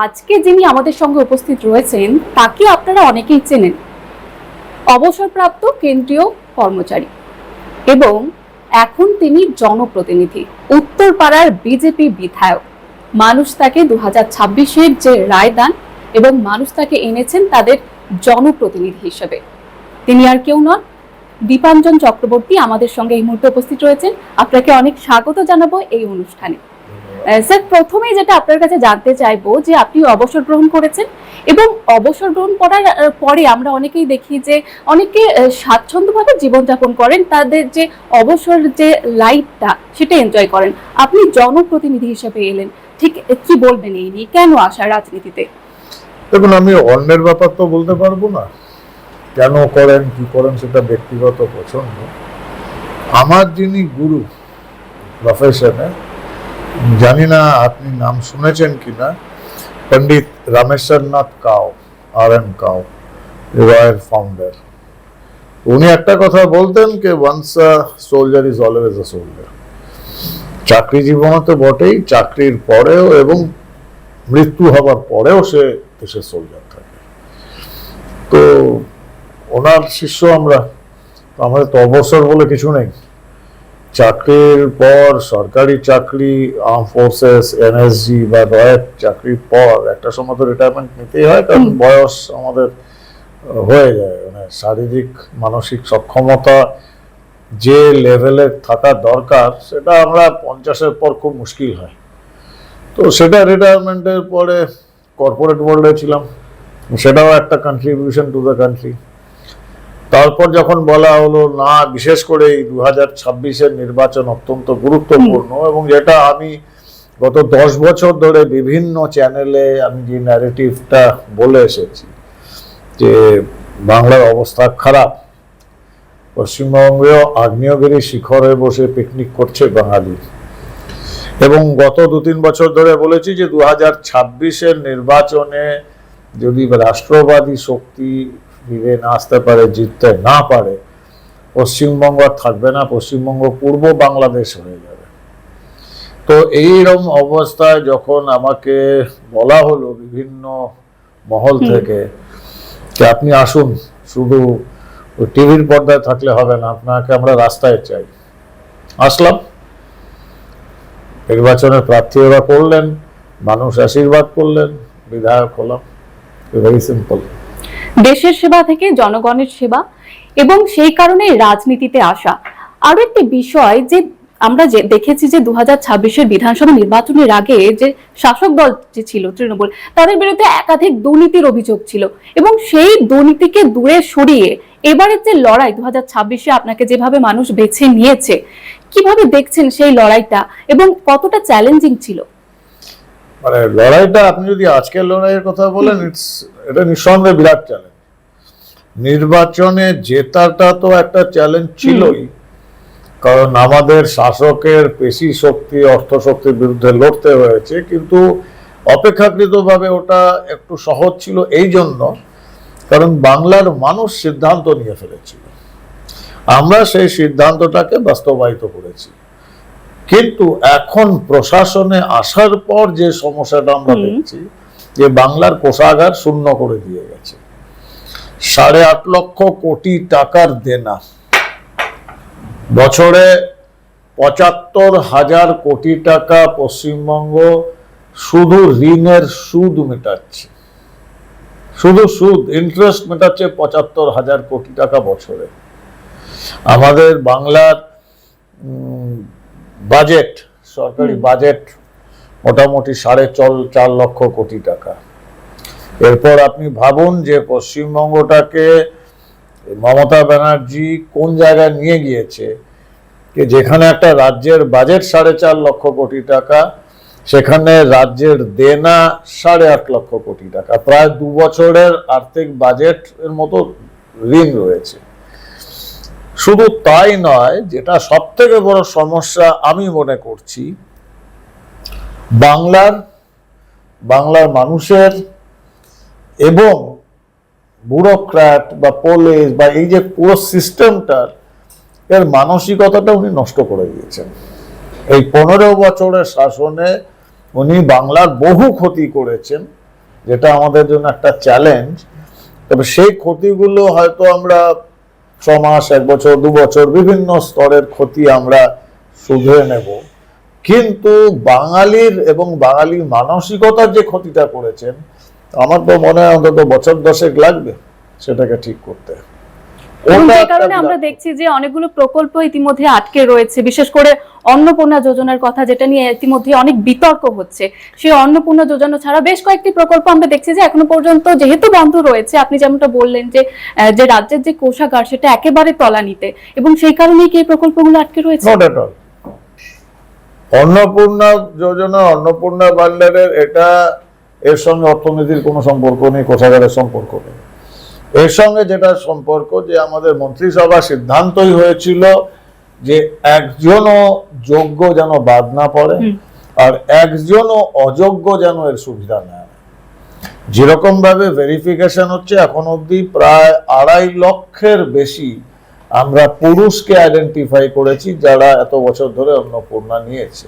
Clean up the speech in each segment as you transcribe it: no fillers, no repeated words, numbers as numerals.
আজকে যিনি আমাদের সঙ্গে উপস্থিত রয়েছেন তাকে আপনারা অনেকেই চেনেন। অবসরপ্রাপ্ত কেন্দ্রীয় কর্মচারী এবং এখন তিনি জনপ্রতিনিধি, উত্তরপাড়ার বিজেপি বিধায়ক। মানুষ তাকে 2026-এর যে রায়দান এবং মানুষ তাকে এনেছেন তাদের জনপ্রতিনিধি হিসেবে। তিনি আর কেউ নন, দীপাঞ্জন চক্রবর্তী আমাদের সঙ্গে এই মুহূর্তে উপস্থিত রয়েছেন। আপনাকে অনেক স্বাগত জানাবো এই অনুষ্ঠানে। স্যার, প্রথমেই যেটা আপনার কাছে জানতে চাইবো যে আপনি অবসর গ্রহণ করেছেন এবং অবসর গ্রহণ করার পরে আমরা অনেকেই দেখি যে অনেকে স্বাচ্ছন্দ্যভাবে জীবনযাপন করেন, তাদের যে অবসর যে লাইফটা সেটা এনজয় করেন। আপনি জনপ্রতিনিধি হিসেবে এলেন, ঠিক কি বলবেন এই নিয়ে, কেন আসা রাজনীতিতে? দেখুন, আমি অন্যের ব্যাপার তো বলতে পারবো না, কেন করেন কি করেন সেটা ব্যক্তিগত পছন্দ। আমার যিনি গুরু প্রফেশনে, জানি না আপনি নাম শুনেছেন কিনা, পণ্ডিত রামেশ্বরনাথ কাউ, আর.এন. কাউ, রয়ের ফাউন্ডার। উনি একটা কথা বলতেন যে once a soldier is always a soldier. চাকরি জীবনে তো বটেই, চাকরির পরেও এবং মৃত্যু হবার পরেও সে দেশের সোলজার থাকে। তো ওনার শিষ্য আমরা, আমাদের তো অবসর বলে কিছু নেই। চাকরির পর সরকারি চাকরি, আর্ম ফোর্সেস, এনএসজি বা রয়ের চাকরির পর একটা সময় তো রিটায়ারমেন্ট নিতেই হয়, কারণ বয়স আমাদের হয়ে যায়। মানে শারীরিক মানসিক সক্ষমতা যে লেভেলে থাকা দরকার সেটা আমরা 50-এর পর খুব মুশকিল হয়। তো সেটা রিটায়ারমেন্টের পরে কর্পোরেট ওয়ার্ল্ডে ছিলাম, সেটাও একটা কন্ট্রিবিউশন টু দ্য কান্ট্রি। তারপর যখন বলা হলো না, বিশেষ করে এই 2026-এর নির্বাচন অত্যন্ত গুরুত্বপূর্ণ, এবং যেটা আমি গত 10 বছর ধরে বিভিন্ন চ্যানেলে আমি যে ন্যারেটিভটা বলে এসেছি যে বাংলার অবস্থা খারাপ, পশ্চিমবঙ্গেও আগ্নেয়গিরি শিখরে বসে পিকনিক করছে বাঙালি, এবং গত 2-3 বছর ধরে বলেছি যে 2026-এর নির্বাচনে যদি রাষ্ট্রবাদী শক্তি ফিরে না আসতে পারে, জিততে না পারে, পশ্চিমবঙ্গ আর থাকবে না, পশ্চিমবঙ্গ পূর্ব বাংলাদেশ হয়ে যাবে। তো এইরকম অবস্থায় যখন আমাকে বলা হলো বিভিন্ন মহল থেকে যে আপনি আসুন, শুধু টিভির পর্দায় থাকলে হবে না, আপনাকে আমরা রাস্তায় চাই, আসলাম। নির্বাচনের প্রার্থী ওরা করলেন, মানুষ আশীর্বাদ করলেন, বিধায়ক হলাম। Very simple. দেশের সেবা থেকে জনগণের সেবা, এবং সেই কারণে রাজনীতিতে আসা। আরো একটি বিষয় যে আমরা যে দেখেছি যে 2026-এর বিধানসভা নির্বাচনের আগে যে শাসক দল যে ছিল তৃণমূল, তাদের বিরুদ্ধে একাধিক দুর্নীতির অভিযোগ ছিল, এবং সেই দুর্নীতিকে দূরে সরিয়ে এবারের যে লড়াই 2026-এ আপনাকে যেভাবে মানুষ বেছে নিয়েছে, কিভাবে দেখছেন সেই লড়াইটা এবং কতটা চ্যালেঞ্জিং ছিল? মানে লড়াইটা, আপনি যদি আজকের লড়াইয়ের কথা বলেন, এটা নিঃসন্দেহে বিরাট চ্যালেঞ্জ। নির্বাচনে জেতাটা তো একটা চ্যালেঞ্জ ছিলই, কারণ আমাদের শাসকের পেশি শক্তি, অর্থ শক্তির বিরুদ্ধে লড়তে হয়েছে, কিন্তু অপেক্ষাকৃতভাবে ওটা একটু সহজ ছিল এই জন্য কারণ বাংলার মানুষ সিদ্ধান্ত নিয়ে ফেলেছিল, আমরা সেই সিদ্ধান্তটাকে বাস্তবায়িত করেছি। কিন্তু এখন প্রশাসনে আসার পর যে সমস্যাটা আমরা দেখছি যে বাংলার কোষাগার শূন্য করে দিয়ে গেছে। 8.5 লক্ষ কোটি টাকার দেনা, বছরে 75,000 কোটি টাকা পশ্চিমবঙ্গ শুধু ঋণের সুদ মেটাচ্ছে, শুধু সুদ, ইন্টারেস্ট মেটাচ্ছে 75,000 কোটি টাকা বছরে। আমাদের বাংলার বাজেট, সরকারি বাজেট মোটামুটি 4.5 লক্ষ কোটি টাকা। এরপর আপনি ভাবুন যে পশ্চিমবঙ্গটাকে মমতা ব্যানার্জি কোন জায়গায় নিয়ে গিয়েছে, যেখানে একটা রাজ্যের বাজেট 4.5 লক্ষ কোটি টাকা, সেখানে রাজ্যের দেনা 8.5 লক্ষ কোটি টাকা, প্রায় 2 বছরের আর্থিক বাজেট এর মতো ঋণ রয়েছে। শুধু তাই নয়, যেটা সব থেকে বড় সমস্যা আমি মনে করছি, বাংলার মানুষের এবং ব্যুরোক্র্যাট বা পুলিশ বা এই যে পুরো সিস্টেমটার এর মানসিকতাটা উনি নষ্ট করে দিয়েছেন। এই 15 বছরের শাসনে উনি বাংলার বহু ক্ষতি করেছেন, যেটা আমাদের জন্য একটা চ্যালেঞ্জ। তবে সেই ক্ষতিগুলো হয়তো আমরা 6 মাস, 1 বছর, 2 বছর বিভিন্ন স্তরের ক্ষতি আমরা শুধরে নেব, কিন্তু বাঙালির এবং বাঙালির মানসিকতার যে ক্ষতিটা করেছেন, আমার তো মনে হয় অন্তত বছর 10 লাগবে সেটাকে ঠিক করতে। এবং যে কারণে আমরা দেখছি যে অনেকগুলো প্রকল্প ইতিমধ্যে আটকে রয়েছে, বিশেষ করে অন্নপূর্ণা যোজনার কথা, যেটা নিয়ে ইতিমধ্যে অনেক বিতর্ক হচ্ছে। সেই অন্নপূর্ণা যোজনা ছাড়া বেশ কয়েকটি প্রকল্প আমরা দেখছি যে এখনো পর্যন্ত যেহেতু বন্ধ রয়েছে, আপনি যেমনটা বললেন যে রাজ্যের যে কোষাগার সেটা একেবারে তলানিতে, এবং সেই কারণেই কি এই প্রকল্পগুলো আটকে রয়েছে? Not at all. অন্নপূর্ণা যোজনা, অন্নপূর্ণা ভান্ডারের এটা এর সঙ্গে অর্থনীতির কোনো সম্পর্ক নেই, কোষাগারের সম্পর্ক নেই। এর সঙ্গে যেটা সম্পর্ক, যে আমাদের মন্ত্রিসভা সিদ্ধান্তই হয়েছিল যে একজনও যোগ্য যেন বাদ না পড়ে, আর একজনও অযোগ্য যেন এর সুবিধা নেয়। যেরকম ভাবে ভেরিফিকেশন হচ্ছে, এখন অবধি প্রায় 2.5 লক্ষের বেশি আমরা পুরুষকে আইডেন্টিফাই করেছি যারা এত বছর ধরে অন্নপূর্ণা নিয়েছে।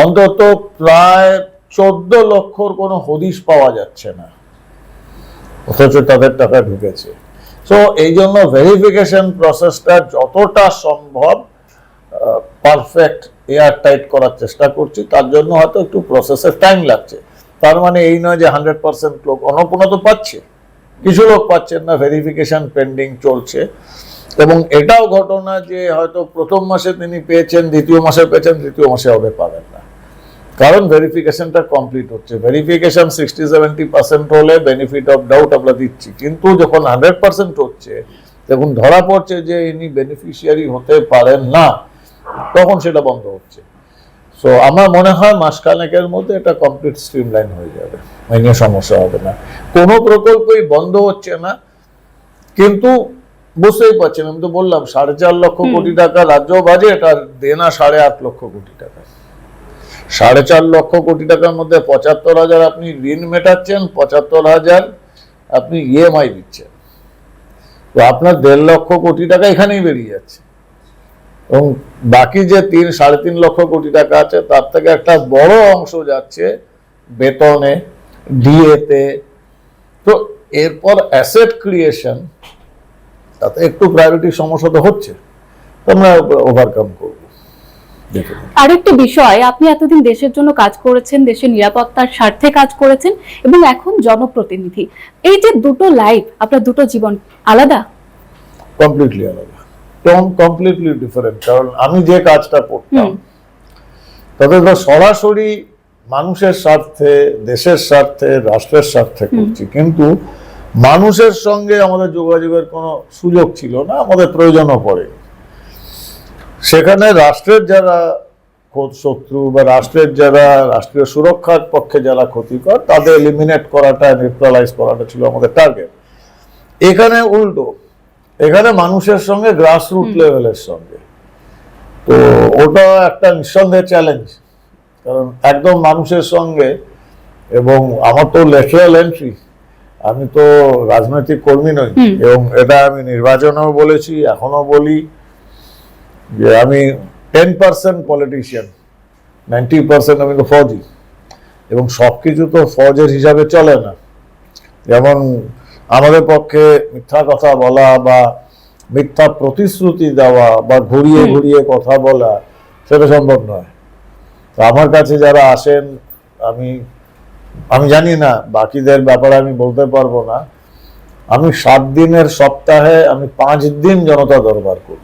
অন্তত প্রায় 14 লক্ষর কোনো হদিশ পাওয়া যাচ্ছে না, অথচ তাদের টাকা ঢুকেছে। সো এই জন্য ভেরিফিকেশন প্রসেসটা যতটা সম্ভব পারফেক্ট, এয়ার টাইট করার চেষ্টা করছি। তার জন্য হয়তো একটু প্রসেসের টাইম লাগছে। তার মানে এই নয় যে 100% লোক অন্নপূর্ণা তো পাচ্ছে, কিছু লোক পাচ্ছেন না, ভেরিফিকেশন পেন্ডিং চলছে। এবং এটাও ঘটনা যে হয়তো প্রথম মাসে তিনি পেয়েছেন, দ্বিতীয় মাসে পেয়েছেন, তৃতীয় মাসে হবে পাবেন না, কারণ ভেরিফিকেশনটা কমপ্লিট হচ্ছে। ভেরিফিকেশন 60-70% হলে বেনিফিট অফ ডাউট আমরা দিচ্ছি, কিন্তু যখন 100% হচ্ছে, যখন ধরা পড়ছে যে ইনি বেনিফিশিয়ারি হতে পারেন না, তখন সেটা বন্ধ হচ্ছে। সো আমার মনে হয় মাসখানেকের মধ্যে এটা কমপ্লিট স্ট্রিমলাইন হয়ে যাবে, এই নিয়ে সমস্যা হবে না। কোনো প্রকল্পই বন্ধ হচ্ছে না, কিন্তু বুঝতেই পারছেন, আমি তো বললাম 4.5 লক্ষ কোটি টাকা রাজ্য বাজেট, আর দেনা 8.5 লক্ষ কোটি টাকা। 4.5 লক্ষ কোটি টাকার মধ্যে 75,000 আপনি ঋণ মেটাচ্ছেন, 75,000 আপনি ইএমআই দিচ্ছেন, তো আপনার 1.5 লক্ষ কোটি টাকা এখানেই বেরিয়ে যাচ্ছে। এবং বাকি যে 3-3.5 লক্ষ কোটি টাকা আছে, তার থেকে একটা বড় অংশ যাচ্ছে বেতনে, ডিএতে। তো এরপর অ্যাসেট ক্রিয়েশন, তাতে একটু প্রায়োরিটি সমস্যা তো হচ্ছে, তো আমরা ওভারকাম করবো। আরেকটি বিষয়, আপনি এতদিন দেশের জন্য কাজ করেছেন, দেশের নিরাপত্তার স্বার্থে কাজ করেছেন, এবং এখন জনপ্রতিনিধি। এই যে দুটো লাইফ, আপনার দুটো জীবন আলাদা? কমপ্লিটলি আলাদা, কমপ্লিটলি ডিফারেন্ট। কারণ আমি যে কাজটা করতাম তাতে তো সরাসরি মানুষের স্বার্থে, দেশের স্বার্থে, রাষ্ট্রের স্বার্থে করছি, কিন্তু মানুষের সঙ্গে আমাদের যোগাযোগের কোনো সুযোগ ছিল না, আমাদের প্রয়োজনও পড়েনি। সেখানে রাষ্ট্রের যারা শত্রু বা রাষ্ট্রের যারা রাষ্ট্রীয় সুরক্ষার পক্ষে যারা ক্ষতিকর, তাদের এলিমিনেট করাটা, নিউট্রালাইজ করাটা ছিল আমাদের টার্গেট। এখানে উল্টো, এখানে মানুষের সঙ্গে গ্রাসরুট লেভেলের সঙ্গে, তো ওটা একটা নিঃসন্দেহে চ্যালেঞ্জ, কারণ একদম মানুষের সঙ্গে। এবং আমার তো লেটারাল এন্ট্রি, আমি তো রাজনৈতিক কর্মী নই, এবং এটা আমি নির্বাচনেও বলেছি, এখনো বলি যে আমি 10% পলিটিশিয়ান, 90% আমি তো ফৌজি, এবং সবকিছু তো ফৌজের হিসাবে চলে না। যেমন আমাদের পক্ষে মিথ্যা কথা বলা বা মিথ্যা প্রতিশ্রুতি দেওয়া বা ঘুরিয়ে ঘুরিয়ে কথা বলা, সেটা সম্ভব নয়। তো আমার কাছে যারা আসেন, আমি জানি না, বাকিদের ব্যাপারে আমি বলতে পারবো না, আমি 7 দিনের সপ্তাহে আমি 5 দিন জনতা দরবার করি,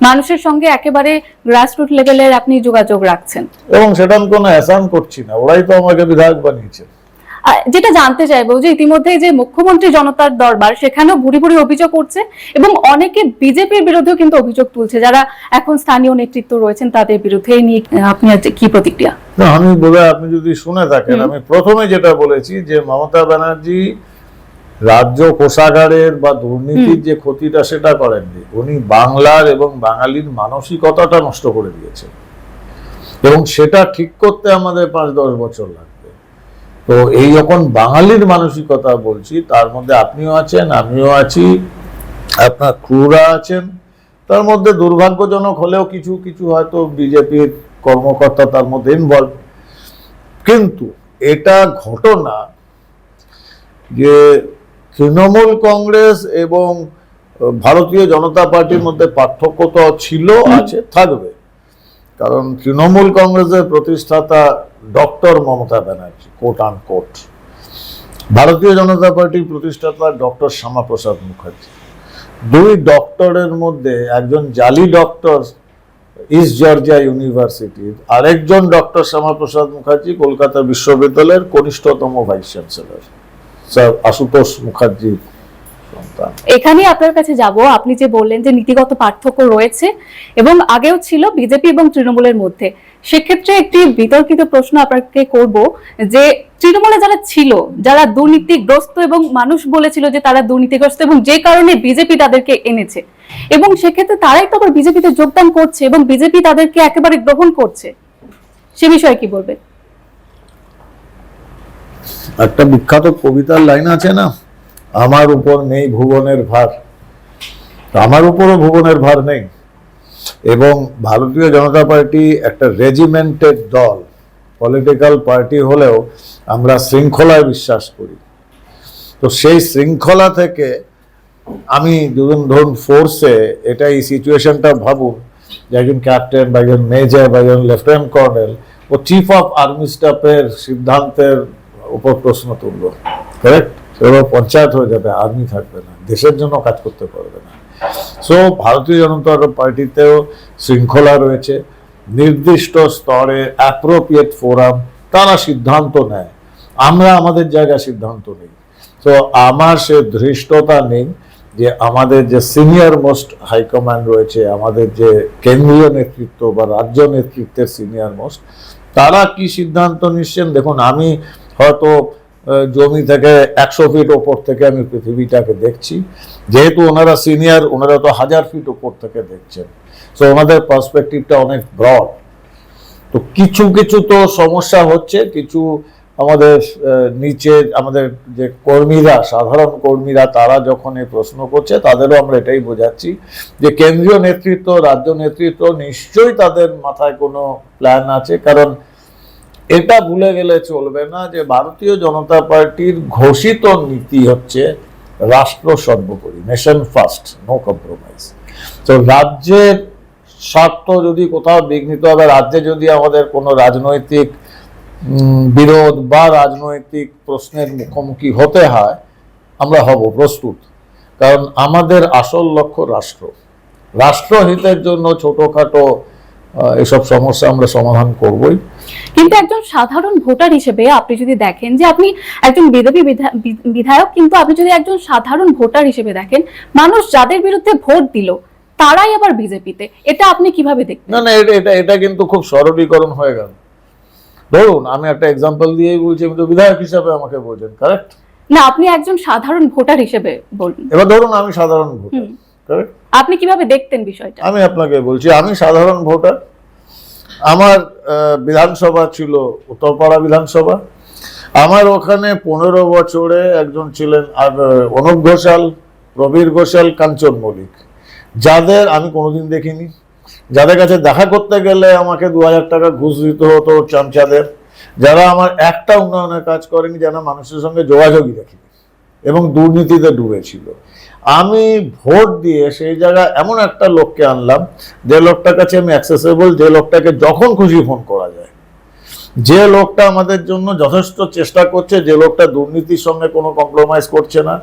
মানুষের সঙ্গে একেবারে গ্রাসরুট লেভেলের আপনি যোগাযোগ রাখছেন, এবং সেটা আমি কোনো অ্যাসাম করছি না, ওরাই তো আমাকে বিধায়ক বানিয়েছে। যেটা জানতে চাইবো যে ইতিমধ্যে যে মুখ্যমন্ত্রী জনতার দরবার, সেখানেও ভুরি ভুরি অভিযোগ করছে, এবং অনেকে বিজেপির বিরুদ্ধেও কিন্তু অভিযোগ তুলছে, যারা এখন স্থানীয় নেতৃত্ব রয়েছেন তাদের বিরুদ্ধে। এই নিয়ে আপনি কি প্রতিক্রিয়া? না, আমি বোধহয় আপনি যদি শুনে থাকেন, আমি প্রথমে যেটা বলেছি যে মমতা ব্যানার্জি রাজ্য কোষাগারের বা দুর্নীতির যে ক্ষতিটা সেটা করেননি, উনি বাংলার এবং বাঙালির মানসিকতাটা নষ্ট করে দিয়েছেন, এবং সেটা ঠিক করতে আমাদের 5-10 বছর লাগবে। তো এই যখন বাঙালির মানসিকতা বলছি, তার মধ্যে আপনিও আছেন, আমিও আছি, আপনার ক্রুরা আছেন, তার মধ্যে দুর্ভাগ্যজনক হলেও কিছু কিছু হয়তো বিজেপির কর্মকর্তা তার মধ্যে ইনভলভ। কিন্তু এটা ঘটনা যে তৃণমূল কংগ্রেস এবং ভারতীয় জনতা পার্টির মধ্যে পার্থক্য তো ছিল, আছে, থাকবে। কারণ তৃণমূল কংগ্রেসের প্রতিষ্ঠাতা ডক্টর মমতা ব্যানার্জি, কোট আন কোট। ভারতীয় জনতা পার্টির প্রতিষ্ঠাতা ডক্টর শ্যামাপ্রসাদ মুখার্জি। দুই ডক্টরের মধ্যে একজন জালি ডক্টর ইস্ট জর্জিয়া ইউনিভার্সিটির, আরেকজন ডক্টর শ্যামাপ্রসাদ মুখার্জি কলকাতা বিশ্ববিদ্যালয়ের কনিষ্ঠতম ভাইস চ্যান্সেলর, স্যার আশুতোষ মুখার্জির সন্তান। এখানে আপনার কাছে যাব, আপনি যে বললেন যে নীতিগত পার্থক্য রয়েছে এবং আগেও ছিল বিজেপি এবং তৃণমূলের মধ্যে, সেক্ষেত্রে একটি বিতর্কিত প্রশ্ন আপনাকে করব যে তৃণমূলে যারা ছিল, যারা দুর্নীতিগ্রস্ত এবং মানুষ বলেছিল যে তারা দুর্নীতিগ্রস্ত এবং যে কারণে বিজেপি তাদেরকে এনেছে, এবং সেক্ষেত্রে তারাই তো আবার বিজেপিতে যোগদান করছে এবং বিজেপি তাদেরকে একেবারে গ্রহণ করছে, সে বিষয়ে কি বলবেন? একটা বিখ্যাত কবিতার লাইন আছে না, আমার উপর নেই ভুবনের ভার। আমার উপরও ভুবনের ভার নেই। এবং ভারতীয় জনতা পার্টি একটা রেজিমেন্টেড দল, পলিটিক্যাল পার্টি হলেও আমরা শৃঙ্খলায় বিশ্বাস করি। তো সেই শৃঙ্খলা থেকে আমি ধরুন ফোর্সে, এটা এই সিচুয়েশনটা ভাবুন যে একজন ক্যাপ্টেন বা একজন মেজর বা একজন লেফটেন্যান্ট কর্নেল ও চিফ অফ আর্মি স্টাফের সিদ্ধান্তের উপর প্রশ্ন তুলল, কারেক্ট? সেগুলো পঞ্চায়েত হয়ে যাবে, আর্মি থাকবে না, দেশের জন্য কাজ করতে পারবে না। সো ভারতীয় জনতা পার্টিতেও শৃঙ্খলা রয়েছে, নির্দিষ্ট স্তরে অ্যাপ্রোপ্রিয়েট ফোরাম, তারা সিদ্ধান্ত নেয়, আমরা আমাদের জায়গায় সিদ্ধান্ত নিই। তো আমার সে ধৃষ্টতা নেই যে আমাদের যে সিনিয়র মোস্ট হাইকমান্ড রয়েছে, আমাদের যে কেন্দ্রীয় নেতৃত্ব বা রাজ্য নেতৃত্বের সিনিয়র মোস্ট, তারা কি সিদ্ধান্ত নিচ্ছেন। দেখুন, আমি হয়তো জমি থেকে 100 ফিট ওপর থেকে আমি পৃথিবীটাকে দেখছি, যেহেতু ওনারা সিনিয়র, ওনারা তো 1000 ফিট ওপর থেকে দেখছেন। সো ওনাদের পার্সপেক্টিভটা অনেক ব্রড। তো কিছু কিছু তো সমস্যা হচ্ছে, কিছু আমাদের নিচে আমাদের যে কর্মীরা, সাধারণ কর্মীরা, তারা যখন এই প্রশ্ন করছে, তাদেরও আমরা এটাই বোঝাচ্ছি যে কেন্দ্রীয় নেতৃত্ব, রাজ্য নেতৃত্ব নিশ্চয়ই তাদের মাথায় কোনো প্ল্যান আছে। কারণ এটা ভুলে গেলে চলবে না যে ভারতীয় জনতা পার্টির ঘোষিত নীতি হচ্ছে রাষ্ট্র সর্বোপরি, নেশন ফার্স্ট, নো কম্প্রোমাইজ। তো রাজ্যের স্বার্থ যদি কোথাও বিঘ্নিত হবে, রাজ্যে যদি আমাদের কোনো রাজনৈতিক বিরোধ বা রাজনৈতিক প্রশ্নের মুখোমুখি হতে হয়, আমরা হব প্রস্তুত। কারণ আমাদের আসল লক্ষ্য রাষ্ট্র, রাষ্ট্রহিতের জন্য ছোটখাটো এসব সমস্যা আমরা সমাধান করবই। কিন্তু একজন সাধারণ ভোটার হিসেবে আপনি যদি দেখেন যে আপনি একজন বিজেপি বিধায়ক, কিন্তু আপনি যদি একজন সাধারণ ভোটার হিসেবে দেখেন, মানুষ যাদের বিরুদ্ধে ভোট দিল তারাই আবার বিজেপিতে, এটা আপনি কিভাবে দেখবেন? না, এটা কিন্তু খুব সরলীকরণ হয়ে গেল। ধরুন, আমি একটা এক্সাম্পল দিয়েই বলছি, আমি তো বিধায়ক হিসাবে আমাকে বলছেন, কারেক্ট? না, আপনি একজন সাধারণ ভোটার হিসেবে বলুন। এবার ধরুন আমি সাধারণ ভোটার, কারেক্ট? আপনি কিভাবে দেখতেন বিষয়টা? আমি আপনাকে বলছি, আমি সাধারণ ভোটার। আমার বিধানসভা ছিল উত্তরপাড়া বিধানসভা। আমার ওখানে 15 বছরে একজন ছিলেন অনুপ ঘোষাল, প্রবীর ঘোষাল, কাঞ্চন মল্লিক, যাদের আমি কোনোদিন দেখিনি, যাদের কাছে দেখা করতে গেলে আমাকে 2000 টাকা ঘুষ দিতে হতো, চামচাদের, যারা আমার একটা উন্নয়নের কাজ করেনি, যারা মানুষের সঙ্গে যোগাযোগই রাখেনি এবং দুর্নীতিতে ডুবেছিল। আমি ভোট দিয়ে সেই জায়গায় এমন একটা লোককে আনলাম, যে লোকটার কাছে আমি অ্যাক্সেসেবল, যে লোকটাকে যখন খুশি ফোন করা যায়, যে লোকটা আমাদের জন্য যথেষ্ট চেষ্টা করছে, যে লোকটা দুর্নীতির সঙ্গে কোনো কম্প্রোমাইজ করছে না,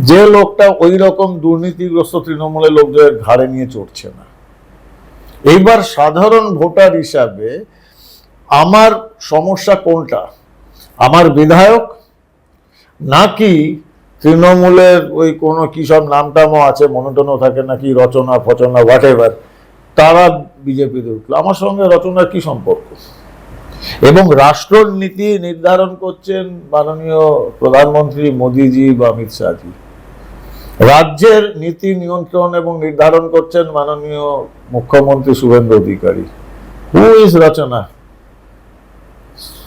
যে লোকটা ওই রকম দুর্নীতিগ্রস্ত তৃণমূলের লোকদের ঘাড়ে নিয়ে চড়ছে না। এইবার সাধারণ ভোটার হিসাবে আমার সমস্যা কোনটা? আমার বিধায়ক, নাকি তৃণমূলের ওই কোনো কি সব নামটামও আছে, মনোটনও থাকে নাকি, রচনা ফচনা হোয়াট এভার, তারা বিজেপিতে উঠলো? আমার সঙ্গে রচনার কি সম্পর্ক? এবং রাষ্ট্র নীতি নির্ধারণ করছেন মাননীয় প্রধানমন্ত্রী মোদিজি বা অমিত শাহজি, রাজ্যের নীতি নিয়ন্ত্রণ এবং নির্ধারণ করছেন মাননীয় মুখ্যমন্ত্রী শুভেন্দু অধিকারী। হু ইজ রচনা?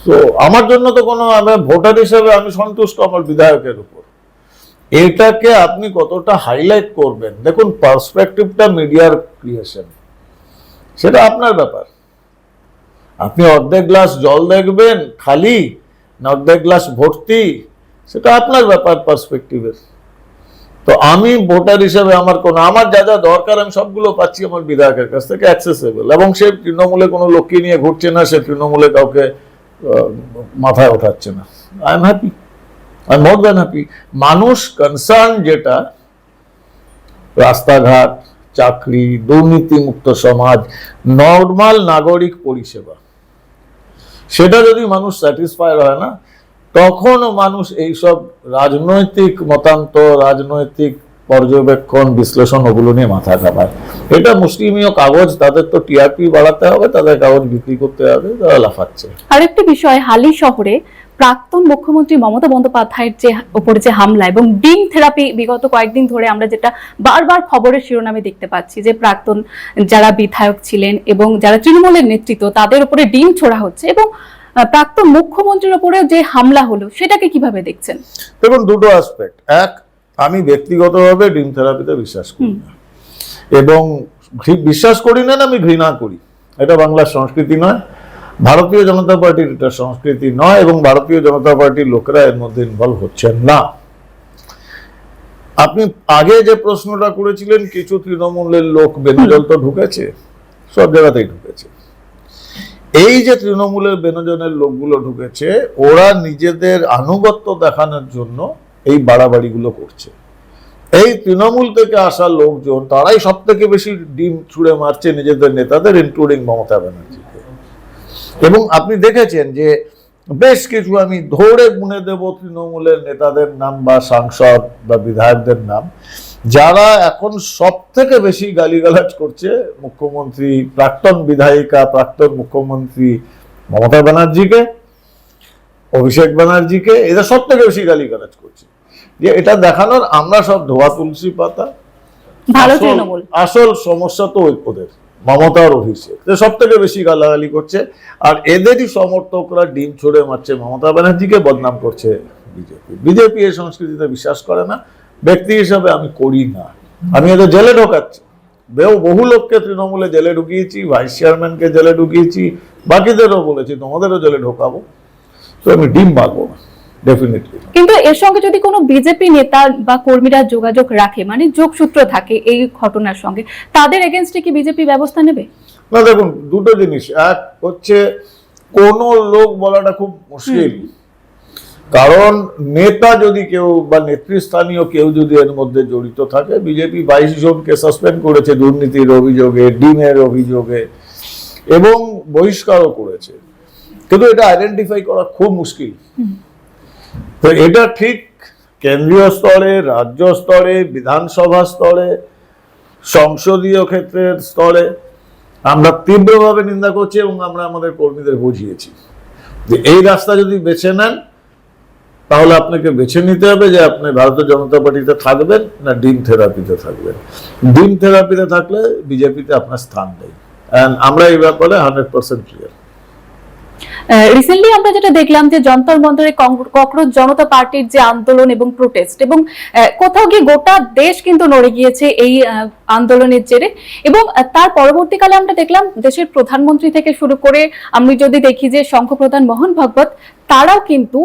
তো আমার জন্য তো কোনো, আমি ভোটার হিসেবে আমি সন্তুষ্ট আমার বিধায়কের উপর। এটাকে আপনি কতটা হাইলাইট করবেন, দেখুন পার্সপেক্টিভটা মিডিয়ার ক্রিয়েশন, সেটা আপনার ব্যাপার। আপনি অর্ধেক গ্লাস জল দেখবেন খালি, না অর্ধেক গ্লাস ভর্তি, সেটা আপনার ব্যাপার, পার্সপেক্টিভের। তো আমি ভোটার হিসেবে আমার যা যা দরকার আমি সবগুলো পাচ্ছি আমার বিধায়কের কাছ থেকে, অ্যাক্সেসেবল। এবং সে তৃণমূলে কোনো লোককে নিয়ে ঘুরছে না, সে তৃণমূলে কাউকে মাথায় ওঠাচ্ছে না। I am happy, I am more than happy. মানুষ কনসার্ন যেটা, রাস্তাঘাট, চাকরি, দুর্নীতিমুক্ত সমাজ, নর্মাল নাগরিক পরিষেবা, সেটা যদি মানুষ স্যাটিসফাই হয় না, তখন মানুষ এইসব রাজনৈতিক মতান্তর, রাজনৈতিক পর্যবেক্ষণ, বিশ্লেষণ ওগুলো নিয়ে মাথা ঘামায়। এটা মুসলিমীয় কাগজ, তাদের তো টিআরপি বাড়াতে হবে, তাদের কাগজ বিক্রি করতে হবে, তারা লাফাচ্ছে। আরেকটি বিষয়, হালি শহরে প্রাক্তন মুখ্যমন্ত্রী মমতা বন্দ্যোপাধ্যায়ের যে উপরে যে হামলা এবং ডিম থেরাপি, বিগত কয়েকদিন ধরে আমরা যেটা বারবার খবরের শিরোনামে দেখতে পাচ্ছি যে প্রাক্তন যারা বিধায়ক ছিলেন এবং যারা তৃণমূলের নেতৃত্ব, তাদের উপরে ডিম ছোড়া হচ্ছে এবং প্রাক্তন মুখ্যমন্ত্রীর উপরে যে হামলা হলো, সেটাকে কিভাবে দেখছেন? দেখুন, দুটো অ্যাসপেক্ট। এক, আমি ব্যক্তিগতভাবে ডিম থেরাপিতে বিশ্বাস করি না, এবং বিশ্বাস করি না, আমি ঘৃণা করি। এটা বাংলার সংস্কৃতি নয়, ভারতীয় জনতা পার্টির এটা সংস্কৃতি নয়, এবং ভারতীয় জনতা পার্টির লোকেরা এর মধ্যে ইনভলভ হচ্ছেন না। আপনি আগে যে প্রশ্নটা করেছিলেন, কিছু তৃণমূলের লোক বেনজল তো ঢুকেছে, সব জায়গাতেই ঢুকেছে। এই যে তৃণমূলের বেনজনের লোকগুলো ঢুকেছে, ওরা নিজেদের আনুগত্য দেখানোর জন্য এই বাড়াবাড়িগুলো করছে। এই তৃণমূল থেকে আসা লোকজন, তারাই সব থেকে বেশি ডিম ছুঁড়ে মারছে নিজেদের নেতাদের, ইনক্লুডিং মমতা ব্যানার্জিকে। এবং আপনি দেখেছেন যে বেশ কিছু, আমি ধরে গুনে দেব তৃণমূলের নেতাদের নাম বা সাংসদ বা বিধায়কদের নাম, যারা এখন সব থেকে বেশি গালিগালাজ করছে মুখ্যমন্ত্রী, প্রাক্তন বিধায়িকা, প্রাক্তন মুখ্যমন্ত্রী মমতা ব্যানার্জিকে, অভিষেক ব্যানার্জিকে, এরা সব থেকে বেশি গালিগালাজ করছে। যে এটা দেখানোর আমরা সব ধোয়া তুলসী পাতা, আসল সমস্যা তো ওদের মমতা আর অভিষেক, সব থেকে বেশি গালাগালি করছে। আর এদেরই সমর্থকরা ডিম ছড়ে মারছে মমতা ব্যানার্জিকে, বদনাম করছে বিজেপি। বিজেপি এই সংস্কৃতিতে বিশ্বাস করে না, ব্যক্তি হিসাবে আমি করি না। আমি এদের জেলে ঢোকাচ্ছি, বহু লোককে তৃণমূলে জেলে ঢুকিয়েছি, ভাইস চেয়ারম্যানকে জেলে ঢুকিয়েছি, বাকিদেরও বলেছি তোমাদেরও জেলে ঢোকাবো। তো আমি ডিম মারবো না, ডেফিনেটলি। কিন্তু এর সঙ্গে যদি কোনো বিজেপি নেতা বা কর্মীরা যোগাযোগ রাখে, মানে যোগসূত্র থাকে এই ঘটনার সঙ্গে, তাদের এগেনস্টে কি বিজেপি ব্যবস্থা নেবে? না, দেখুন, দুটো জিনিস। এক হচ্ছে, কোন লোক বলাটা খুব মুশকিল, কারণ নেতা যদি কেউ বা নেতৃস্থানীয় কেউ যদি এর মধ্যে জড়িত থাকে, বিজেপি 22 জনকে সাসপেন্ড করেছে দুর্নীতির অভিযোগে, ডিমের অভিযোগে, এবং বহিষ্কারও করেছে। কিন্তু এটা আইডেন্টিফাই করা খুব মুশকিল। তো এটা ঠিক কেন্দ্রীয় স্তরে, রাজ্য স্তরে, বিধানসভা স্তরে, সংসদীয় ক্ষেত্রের স্তরে আমরা তীব্রভাবে নিন্দা করছি, এবং আমরা আমাদের কর্মীদের বুঝিয়েছি যে এই রাস্তা যদি বেছে নেন, তাহলে আপনাকে বেছে নিতে হবে যে আপনি ভারতীয় জনতা পার্টিতে থাকবেন না ডিম থেরাপিতে থাকবেন। ডিম থেরাপিতে থাকলে বিজেপিতে আপনার স্থান নেই, আমরা এই ব্যাপারে 100% ক্লিয়ার। রিসেন্টলি আমরা যেটা দেখলাম যে যন্তর মন্তরে ককরোচ জনতা পার্টির যে আন্দোলন এবং প্রোটেস্ট, এবং কোথাও গিয়ে গোটা দেশ কিন্তু নড়ে গিয়েছে এই আন্দোলনের জেরে। এবং তার পরবর্তীকালে আমরা দেখলাম দেশের প্রধানমন্ত্রী থেকে শুরু করে আমি যদি দেখি যে শঙ্খপ্রধান মোহন ভাগবত, তারাও কিন্তু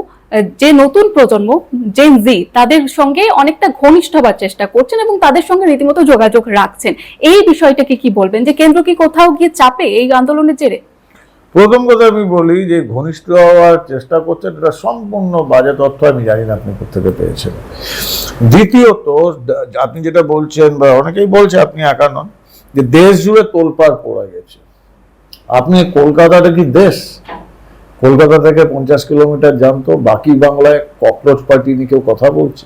যে নতুন প্রজন্ম জেন জি, তাদের সঙ্গে অনেকটা ঘনিষ্ঠ হবার চেষ্টা করছেন এবং তাদের সঙ্গে রীতিমতো যোগাযোগ রাখছেন। এই বিষয়টাকে কি বলবেন, যে কেন্দ্র কি কোথাও গিয়ে চাপে এই আন্দোলনের জেরে? প্রথম কথা আমি বলি যে ঘনিষ্ঠ হওয়ার চেষ্টা করছেন, এটা সম্পূর্ণ বাজে তথ্য, আমি জানি না আপনি কোথেকে পেয়েছেন। দ্বিতীয়ত, আপনি যেটা বলছেন বা অনেকেই বলছে, আপনি একা নন, যে দেশ জুড়ে তোলপাড় পড়ে গেছে। আপনি কলকাতাটা কি দেশ? কলকাতা থেকে 50 কিলোমিটার যান তো, বাকি বাংলায় ককরোচ পার্টি নিয়ে কেউ কথা বলছে?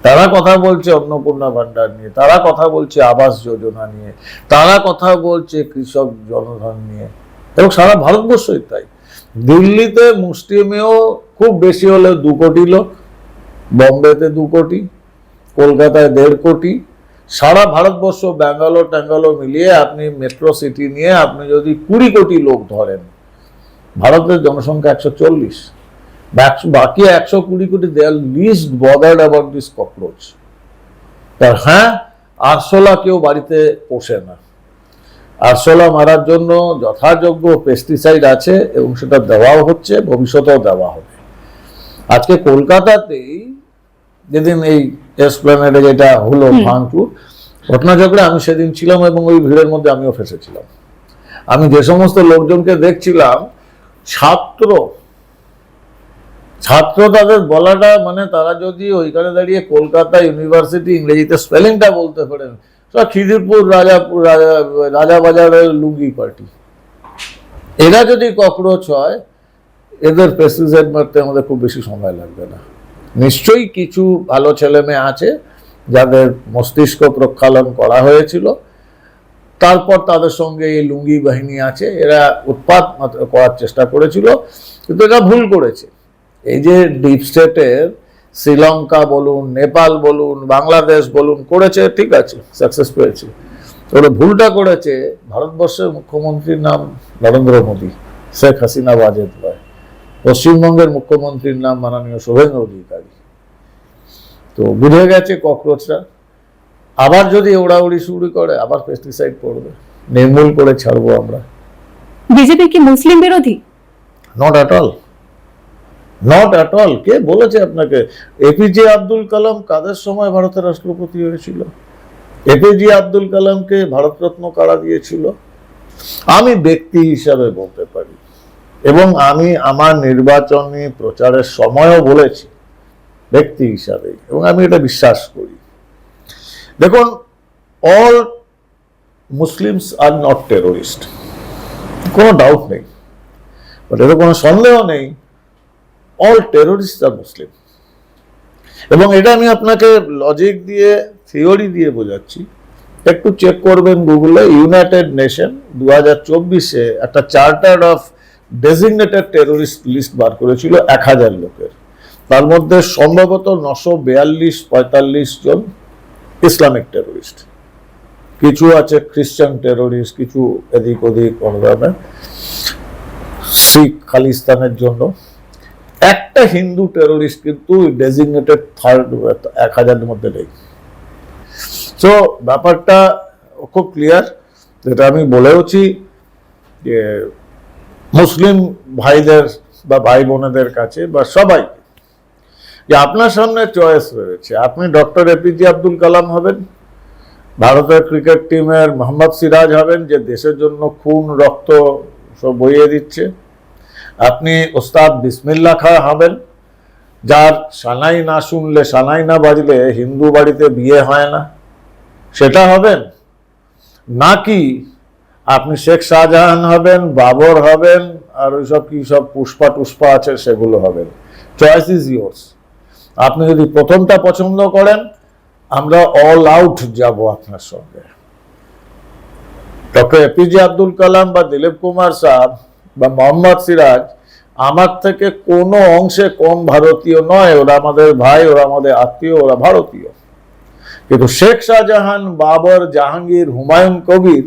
তারা কথা বলছে অন্নপূর্ণা ভান্ডার নিয়ে, তারা কথা বলছে আবাস যোজনা নিয়ে, তারা কথা বলছে কৃষক জনধন নিয়ে, এবং সারা ভারতবর্ষই তাই। দিল্লিতে মুষ্টিমেয় খুব বেশি হলে 2 কোটি লোক, বম্বেতে 2 কোটি, কলকাতায় 1.5 কোটি, সারা ভারতবর্ষ ব্যাঙ্গালোর ট্যাঙ্গালোর মিলিয়ে আপনি মেট্রো সিটি নিয়ে আপনি যদি 20 কোটি লোক ধরেন, ভারতের জনসংখ্যা 140, বাকি 120 কোটি they are least bothered about this cockroach. তার হ্যাঁ, আরশোলা কেউ বাড়িতে পোষে না, আরশোলা মারার জন্য যথাযোগ্য পেস্টিসাইড আছে এবং সেটা দেওয়াও হচ্ছে, ভবিষ্যতেও দেওয়া হবে। আজকে কলকাতাতেই যেদিন এই এসপ্ল্যানেডে যেটা হলো ভাঙচুর ঘটনাচক্রে, আমি সেদিন ছিলাম এবং ওই ভিড়ের মধ্যে আমিও ফেসেছিলাম। আমি যে সমস্ত লোকজনকে দেখছিলাম, ছাত্র তাদের বলাটা, মানে তারা যদি ওইখানে দাঁড়িয়ে কলকাতা ইউনিভার্সিটি ইংরেজিতে স্পেলিংটা বলতে পারেন, সব খিদিরপুর রাজাবাজারের লুঙ্গি পার্টি। এরা যদি ককরোচ হয়, এদের পেস্টিসাইড মারতে আমাদের খুব বেশি সময় লাগবে না। নিশ্চয়ই কিছু ভালো ছেলে মেয়ে আছে যাদের মস্তিষ্ক প্রক্ষালন করা হয়েছিল, তারপর তাদের সঙ্গে এই লুঙ্গি বাহিনী আছে, এরা উৎপাত করার চেষ্টা করেছিল, কিন্তু এরা ভুল করেছে। এই যে ডিপ স্টেটের শ্রীলঙ্কা বলুন, নেপাল বলুন, বাংলাদেশ বলুন করেছে, ঠিক আছে, সাকসেস পেয়েছে। ওরা ভুলটা করেছে, ভারতবর্ষের মুখ্যমন্ত্রীর নাম নরেন্দ্র মোদী, শেখ হাসিনা বাজেদ নয়। পশ্চিমবঙ্গের মুখ্যমন্ত্রীর নাম মাননীয় শুভেন্দু অধিকারী। তো বুঝে গেছে ককরোচরা আবার যদি ওড়াউড়ি শুরু করে, আবার পেস্টিসাইড পড়বে, নির্মূল করে ছাড়বো আমরা। বিজেপি কি মুসলিম বিরোধী? Not at all, not at all. কে বলেছে আপনাকে? এপিজে আব্দুল কালাম কাদের সময় ভারতের রাষ্ট্রপতি হয়েছিল? এপিজে আব্দুল কালামকে ভারতরত্ন কারা দিয়েছিল? আমি ব্যক্তি হিসাবে বলতে পারি, এবং আমি আমার নির্বাচনী প্রচারের সময়ও বলেছি ব্যক্তি হিসাবে, এবং আমি এটা বিশ্বাস করি। দেখুন, all Muslims are not terrorist, কোনো ডাউট নেই, বাট এতে কোনো সন্দেহ নেই অল টেরোরিস্ট আর মুসলিম। এবং এটা আমি আপনাকে লজিক দিয়ে, থিওরি দিয়ে বোঝাচ্ছি। একটু চেক করবেন গুগলে, ইউনাইটেড নেশন 2024-এ একটা charter of designated terrorist list বার করেছিল 1000 লোকের। তার মধ্যে সম্ভবত 942-45 জন ইসলামিক টেরোরিস্ট, কিছু আছে খ্রিস্টান টেরোরিস্ট, কিছু এদিক ওদিক অনুদানে শিখ খালিস্তানের জন্য। একটা হিন্দু টেরোরিস্ট কিন্তু ডেজিগনেটেড থার্ড 1000-এর মধ্যে নেই। সো ব্যাপারটা খুব ক্লিয়ার, যেটা আমি বলেওছি যে মুসলিম ভাইদের বা ভাই বোনেদের কাছে বা সবাই, যে আপনার সামনে চয়েস রয়েছে। আপনি ডক্টর এপিজে আব্দুল কালাম হবেন, ভারতের ক্রিকেট টিমের মোহাম্মদ সিরাজ হবেন, যে দেশের জন্য খুন রক্ত সব বইয়ে দিচ্ছে। আপনি ওস্তাদ বিসমিল্লাহ খাঁ হবেন, যার সানাই না শুনলে, সানাই না বাজলে হিন্দু বাড়িতে বিয়ে হয় না, সেটা হবেন। নাকি আপনি শেখ শাহজাহান হবেন, বাবর হবেন, আর ওইসব কি সব পুষ্পা টুষ্পা আছে সেগুলো হবেন। Choice is yours. আপনি যদি প্রথমটা পছন্দ করেন, আমরা অল আউট যাব আপনার সঙ্গে। ডক্টর এপিজে আব্দুল কালাম বা দিলীপ কুমার সাহা বা মোহাম্মদ সিরাজ আমার থেকে কোনো অংশে কম ভারতীয় নয়। ওরা আমাদের ভাই, ওরা আমাদের আত্মীয়, ওরা ভারতীয়। কিন্তু শেখ শাহজাহান, বাবর, জাহাঙ্গীর, হুমায়ুন কবির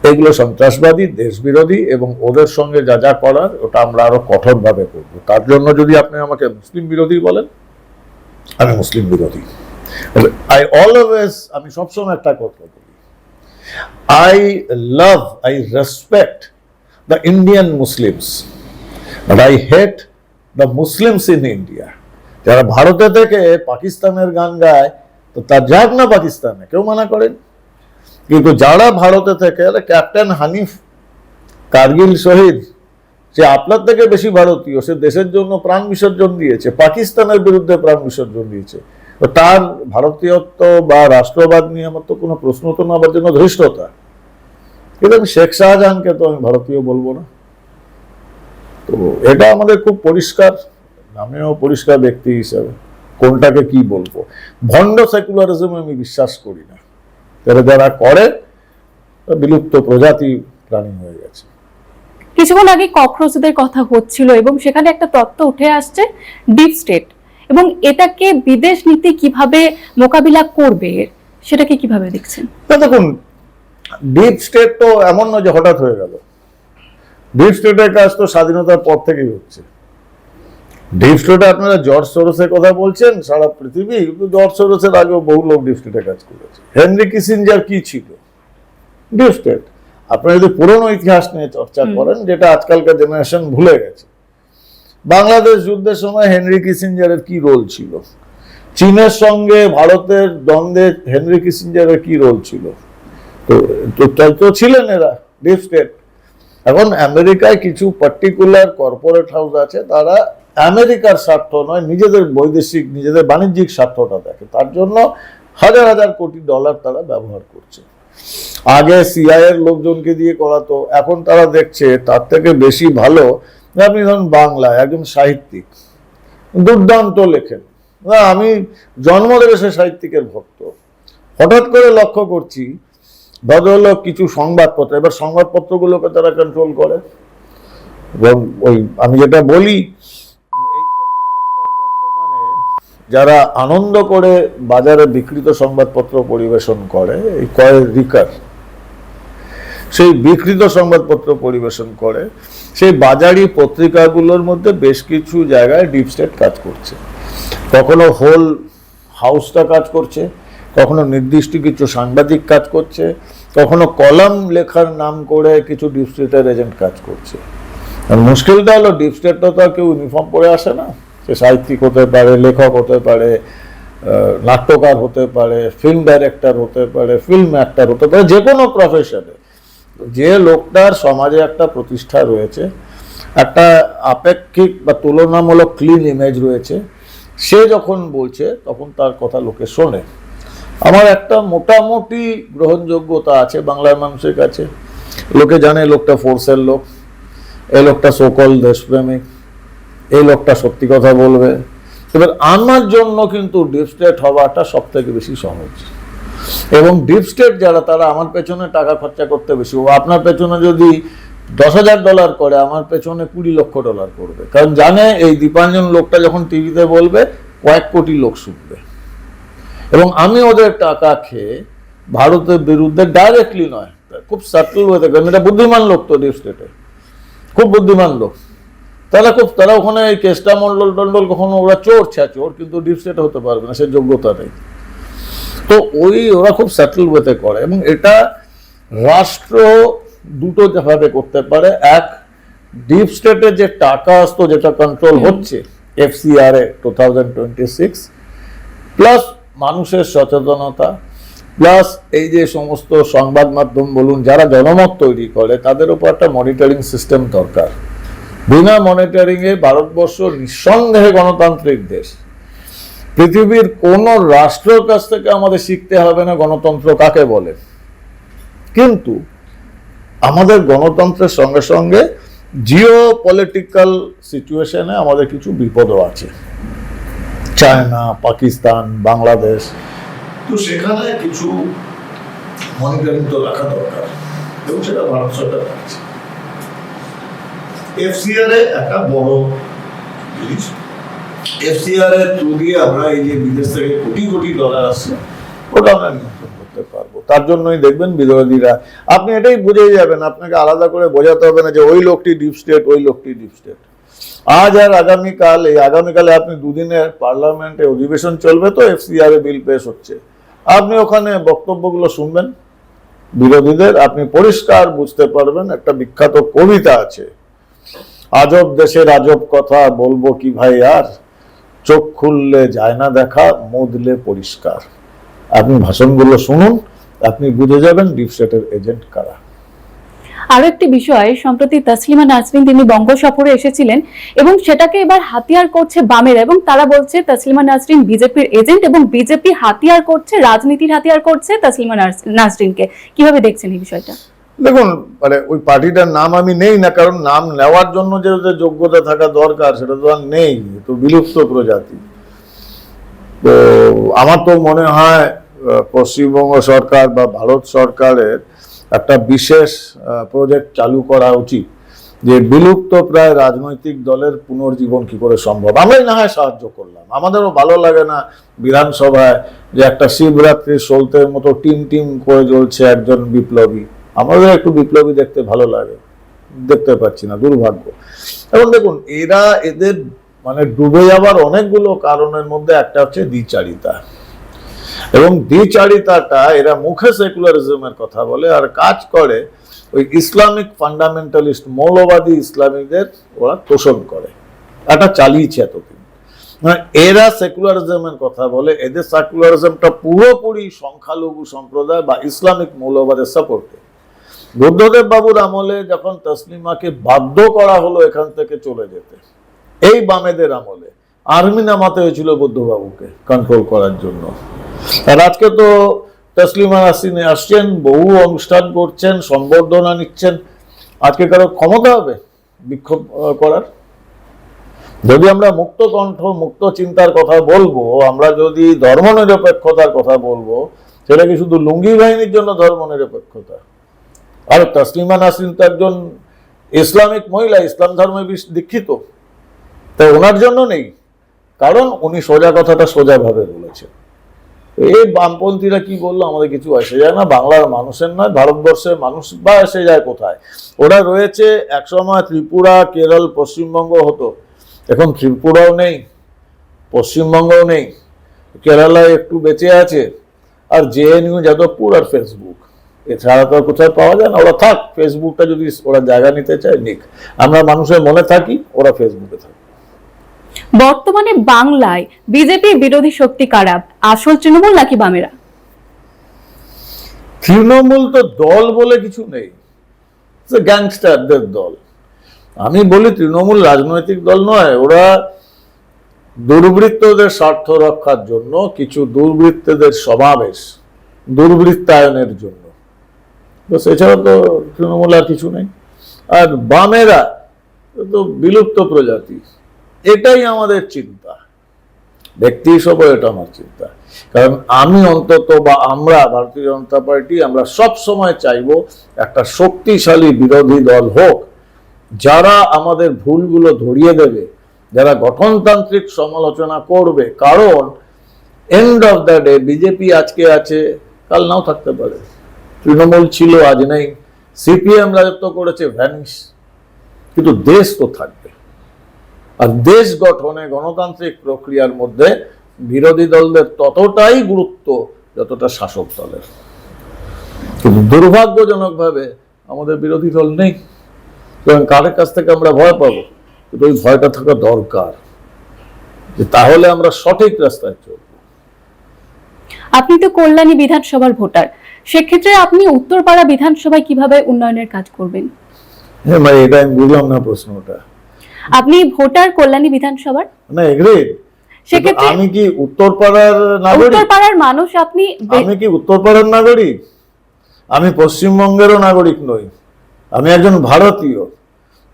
এগুলো সন্ত্রাসবাদী, দেশ বিরোধী, এবং ওদের সঙ্গে যা যা করার ওটা আমরা আরো কঠোরভাবে করব। তার জন্য যদি আপনি আমাকে মুসলিম বিরোধী বলেন, আমি মুসলিম বিরোধী। আমি সবসময় একটা কথা বলি, I respect the Indian Muslims, but I hate the Muslims in India. যারা ভারতে থেকে পাকিস্তানের গান গায়, তো তার যাক না পাকিস্তানে, কেউ মানা করেন। কিন্তু যারা ভারতে থেকে, ক্যাপ্টেন হানিফ কার্গিল শহীদ, সে আপনার থেকে বেশি ভারতীয়, সে দেশের জন্য প্রাণ বিসর্জন দিয়েছে, পাকিস্তানের বিরুদ্ধে প্রাণ বিসর্জন দিয়েছে। তো তার ভারতীয়ত্ব বা রাষ্ট্রবাদ নিয়ে আমার তো কোনো প্রশ্ন তো না, আমার জন্য ধৃষ্টতা। কিন্তু আমি শেখ শাহজাহানকে তো আমি ভারতীয় বলবো না। তো এটা আমাদের খুব পরিষ্কার, আমিও পরিষ্কার ব্যক্তি হিসাবে কোনটাকে কি বলবো। ভণ্ড সেকুলারিজম আমি বিশ্বাস করি না। যারা করে বিলুপ্ত প্রজাতি প্রাণী হয়ে গেছে। কিছুক্ষণ আগে ককরোচদের কথা হচ্ছিল এবং সেখানে একটা তত্ত্ব উঠে আসছে ডিপ স্টেট, এবং এটাকে বিদেশ নীতি কিভাবে মোকাবিলা করবে সেটাকে কিভাবে দেখছেন? দেখুন, ডিপ স্টেট তো এমন নয় যে হঠাৎ হয়ে গেল। ডিপ স্টেটের কাজ তো স্বাধীনতার পর থেকেই হচ্ছে। ডিপ স্টেটে আপনারা জর্জ সোরসের কথা বলছেন, সারা পৃথিবী, কিন্তু জর্জ সোরসের আগেও বহু লোক ডিপ স্টেটে কাজ করেছে। হেনরি কিসিঞ্জার কি ছিল? Deep state. আপনারা যদি পুরনো ইতিহাস নিয়ে চর্চা করেন, যেটা আজকালকার জেনারেশন ভুলে গেছে, বাংলাদেশ যুদ্ধের সময় হেনরি কিসিঞ্জারের কি রোল ছিল, চীনের সঙ্গে ভারতের দ্বন্দ্বে হেনরি কিসিঞ্জারের কি রোল ছিল, তো ছিলেন এরা ডিপ স্টেট। এখন আমেরিকায় কিছু পার্টিকুলার কর্পোরেট হাউস আছে, তারা আমেরিকার স্বার্থ নয়, নিজেদের বৈদেশিক নিজেদের বাণিজ্যিক স্বার্থটা দেখে, তার জন্য হাজার হাজার কোটি ডলার তারা ব্যবহার করছে। আগে সিআইএর লোকজনকে দিয়ে করাতো, এখন তারা দেখছে তার থেকে বেশি ভালো। আপনি ধরুন বাংলায় একজন সাহিত্যিক দুর্দান্ত লেখেন, না আমি জন্ম থেকে সে সাহিত্যিকের ভক্ত, হঠাৎ করে লক্ষ্য করছি ভদ্রলোক কিছু সংবাদপত্র, এবার সংবাদপত্রগুলোকে তারা কন্ট্রোল করে। এবং ওই আমি যেটা বলি, এই সময় আজকাল বর্তমানে যারা আনন্দ করে বাজারে বিকৃত সংবাদপত্র পরিবেশন করে, এই রিকার সেই বিকৃত সংবাদপত্র পরিবেশন করে, সেই বাজারি পত্রিকাগুলোর মধ্যে বেশ কিছু জায়গায় ডিপ স্টেট কাজ করছে। কখনো হোল হাউসটা কাজ করছে, কখনো নির্দিষ্ট কিছু সাংবাদিক কাজ করছে, কখনো কলাম লেখার নাম করে কিছু ডিপ স্টেটের এজেন্ট কাজ করছে। আর মুশকিলটা হলো ডিপ স্টেটটা তো আর কেউ ইউনিফর্ম পরে আসে না, সে সাহিত্যিক হতে পারে, লেখক হতে পারে, নাট্যকার হতে পারে, ফিল্ম ডাইরেক্টর হতে পারে, ফিল্ম অ্যাক্টর হতে পারে, যে কোনো প্রফেশনে। যে লোকটার সমাজে একটা প্রতিষ্ঠা রয়েছে, একটা আপেক্ষিক বা তুলনামূলক ক্লিন ইমেজ রয়েছে, সে যখন বলছে তখন তার কথা লোকে শোনে। আমার একটা মোটামুটি গ্রহণযোগ্যতা আছে বাংলার মানুষের কাছে, লোকে জানে লোকটা ফোর্সের লোক, এই লোকটা সকল দেশপ্রেমিক, এই লোকটা সত্যি কথা বলবে। এবার আমার জন্য কিন্তু ডিপ স্টেট হওয়াটা সব থেকে বেশি সহজ। এবং ডিপ স্টেট যারা, তারা আমার পেছনে টাকা খরচা করতে বেশি। ও আপনার পেছনে যদি $10,000 করে, আমার পেছনে $20 লক্ষ করবে, কারণ জানে এই দীপাঞ্জন লোকটা যখন টিভিতে বলবে কয়েক কোটি লোক শুনবে। এবং আমি ওদের টাকা খেয়ে ভারতের বিরুদ্ধে ডাইরেক্টলি নয়, খুব সাটল ওয়েতে, কারণ এটা বুদ্ধিমান লোক তো ডিপ স্টেটে, খুব বুদ্ধিমান লোক, তারা ওখানে এই কেষ্টা মন্ডল টন্ডল কখনো, ওরা চোর চোর, কিন্তু ডিপ স্টেট হতে পারবে না, সে যোগ্যতা নেই। তো ওরা খুব সেটেল ওয়েতে করে। এবং এটা রাষ্ট্র দুটো ভাবে করতে পারে। এক, ডিপ স্টেটে যে টাকা আসতো, যেটা কন্ট্রোল হচ্ছে FCRA 2026, প্লাস মানুষের সচেতনতা, প্লাস এই যে সমস্ত সংবাদ মাধ্যম বলুন, যারা জনমত তৈরি করে, তাদের উপর একটা মনিটরিং সিস্টেম দরকার। বিনা মনিটরিংয়ে ভারতবর্ষ নিঃসন্দেহে গণতান্ত্রিক দেশ। পৃথিবীর কোন রাষ্ট্রের কাছ থেকে আমাদের শিখতে হবে না গণতন্ত্র কাকে বলে, কিন্তু আমাদের গণতন্ত্রের সঙ্গে সঙ্গে জিও পলিটিক্যাল সিচুয়েশনে আমাদের কিছু বিপদও আছে, চায়না, পাকিস্তান, বাংলাদেশ। তো সেখানে কিছু মনিটরিং তো রাখা দরকার, এবং সেটা ভারত সরকার রাখছে। FCRA একটা বড় জিনিস। FCRA থ্রু দিয়ে আমরা এই যে বিদেশ থেকে কোটি কোটি ডলার আসছে, ওটা আমরা নিয়ন্ত্রণ করতে পারবো। তার জন্যই দেখবেন বিরোধীরা, আপনি এটাই বুঝে যাবেন, আপনাকে আলাদা করে বোঝাতে হবে না যে ওই লোকটি ডিপ স্টেট, ওই লোকটি ডিপ স্টেট। আজ আর আগামীকাল, এই আগামীকালে আপনি দুদিনের পার্লামেন্টে অধিবেশন চলবে, তো FCRA বিল পেশ হচ্ছে, আপনি ওখানে বক্তব্যগুলো শুনবেন বিরোধীদের, আপনি পরিষ্কার বুঝতে পারবেন। একটা বিখ্যাত কবিতা আছে, আজব দেশের আজব কথা বলবো কি ভাই আর, চোখ খুললে যায় না দেখা, মুদলে পরিষ্কার। আপনি ভাষণগুলো শুনুন, আপনি বুঝে যাবেন ডিপ স্টেটের এজেন্ট কারা। আরো একটি বিষয়, সম্প্রতি তাসলিমা নাসরিন তিনি বঙ্গ সফরে এসেছিলেন এবং সেটাকে এবার হাতিয়ার করছে বামেরা, এবং তারা বলছে তাসলিমা নাসরিন বিজেপির এজেন্ট এবং বিজেপি হাতিয়ার করছে, রাজনীতির হাতিয়ার করছে তাসলিমা নাসরিনকে। কিভাবে দেখছেন এই বিষয়টা? দেখুন, মানে ওই পার্টিটার নাম আমি নেই না, কারণ নাম নেওয়ার জন্য যে যোগ্যতা থাকা দরকার সেটা তো আর নেই, তো বিলুপ্ত প্রজাতি। তো আমার তো মনে হয় পশ্চিমবঙ্গ সরকার বা ভারত সরকারের একটা বিশেষ প্রজেক্ট চালু করা উচিত, যে বিলুপ্ত প্রায় রাজনৈতিক দলের পুনর্জীবন কি করে সম্ভব। আমরাই না হয় সাহায্য করলাম, আমাদেরও ভালো লাগে না বিধানসভায় যে একটা শিবরাত্রি সলতের মতো টিম টিম করে জ্বলছে একজন বিপ্লবী। আমাদের একটু বিপ্লবী দেখতে ভালো লাগে, দেখতে পাচ্ছি না, দুর্ভাগ্য। এবং দেখুন, এদের মানে ডুবে যাবার অনেকগুলো কারণের মধ্যে একটা হচ্ছে দ্বিচারিতা। এবং দ্বিচারিতাটা, এরা মুখে সেকুলারিজমের কথা বলে আর কাজ করে ওই ইসলামিক ফান্ডামেন্টালিস্ট মৌলবাদী ইসলামীদের ওরা তোষণ করে। এটা চালিয়েছে এতদিন। মানে এরা সেকুলারিজমের কথা বলে, এদের সেকুলারিজমটা পুরোপুরি সংখ্যালঘু সম্প্রদায় বা ইসলামিক মৌলবাদের সাপোর্টে। বুদ্ধদেব বাবুর আমলে যখন তসলিমাকে বাধ্য করা হলো এখান থেকে চলে যেতে, এই বামেদের আমলে আর্মি নামাতে হয়েছিল বুদ্ধবাবুকে কন্ট্রোল করার জন্য। আর আজকে তো তসলিমা নাসরিন আসছেন, বহু অনুষ্ঠান করছেন, সম্বর্ধনা নিচ্ছেন। আজকে কারো ক্ষমতা হবে বিক্ষোভ করার? যদি আমরা মুক্ত কণ্ঠ, মুক্ত চিন্তার কথা বলবো, আমরা যদি ধর্মনিরপেক্ষতার কথা বলবো, সেটা কি শুধু লুঙ্গি বাহিনীর জন্য ধর্মনিরপেক্ষতা? আর তসলিমা নাসরিন তো একজন ইসলামিক মহিলা, ইসলাম ধর্মে দীক্ষিত, তাই ওনার জন্য নেই। কারণ উনি সোজা কথাটা সোজাভাবে বলেছেন। এই বামপন্থীরা কি বললো আমাদের কিছু আসে যায় না, বাংলার মানুষের নয়, ভারতবর্ষের মানুষ বা এসে যায় কোথায়? ওরা রয়েছে, একসময় ত্রিপুরা, কেরল, পশ্চিমবঙ্গ হতো, এখন ত্রিপুরাও নেই, পশ্চিমবঙ্গও নেই, কেরালায় একটু বেঁচে আছে, আর জেএনইউ, যাদবপুর আর ফেসবুক, এছাড়া তো কোথায় পাওয়া যায় না। ওরা থাক, ফেসবুকটা যদি ওরা জায়গা নিতে চায় নিক, আমরা মানুষের মনে থাকি, ওরা ফেসবুকে থাকে। বর্তমানে বাংলায় বিজেপি বিরোধী শক্তি কারা, আসল তৃণমূল নাকি বামেরা? তৃণমূল তো দল বলে কিছু নেই, গ্যাংস্টারদের দল। আমি বলি তৃণমূল রাজনৈতিক দল নয়, ওরা দুর্বৃত্তদের স্বার্থ রক্ষার জন্য কিছু দুর্বৃত্তদের সমাবেশ, দুর্বৃত্তায়নের জন্য, এছাড়া তো তৃণমূল আর কিছু নেই। আর বামেরা তো বিলুপ্ত প্রজাতি, এটাই আমাদের চিন্তা, ব্যক্তি হিসেবে এটা আমার চিন্তা। কারণ আমি অন্তত বা আমরা ভারতীয় জনতা পার্টি, আমরা সব সময় চাইবো একটা শক্তিশালী বিরোধী দল হোক, যারা আমাদের ভুলগুলো ধরিয়ে দেবে, যারা গঠনতান্ত্রিক সমালোচনা করবে। কারণ end of the day BJP আজকে আছে, কাল নাও থাকতে পারে, তৃণমূল ছিল, আজ নেই, সিপিএম রাজত্ব করেছে, ভ্যানিশ, কিন্তু দেশ তো থাকবে। আর দেশ গঠনে গণতান্ত্রিক প্রক্রিয়ার মধ্যে বিরোধী দলদের ততটাই গুরুত্ব যতটা শাসক দলের। কিন্তু দুর্ভাগ্যজনকভাবে আমাদের বিরোধী দল নেই, এবং কারের কাছ থেকে আমরা ভয় পাবো, কিন্তু ওই ভয়টা থাকা দরকার, যে তাহলে আমরা সঠিক রাস্তায় চলব। আপনি তো কল্যাণী বিধানসভার ভোটার, সেক্ষেত্রে আপনি উত্তরপাড়া বিধানসভায় কিভাবে উন্নয়নের কাজ করবেন? হ্যাঁ, মানে এটা আমি বুঝলাম না প্রশ্নটা। আপনি ভোটার কল্যাণী বিধানসভার, না এগ্রিড, সেক্ষেত্রে আমি কি উত্তরপাড়ার নাগরিক? উত্তরপাড়ার মানুষ আপনি, আমি কি উত্তরপাড়ার নাগরিক? আমি পশ্চিমবঙ্গেরও নাগরিক নই, আমি একজন ভারতীয়।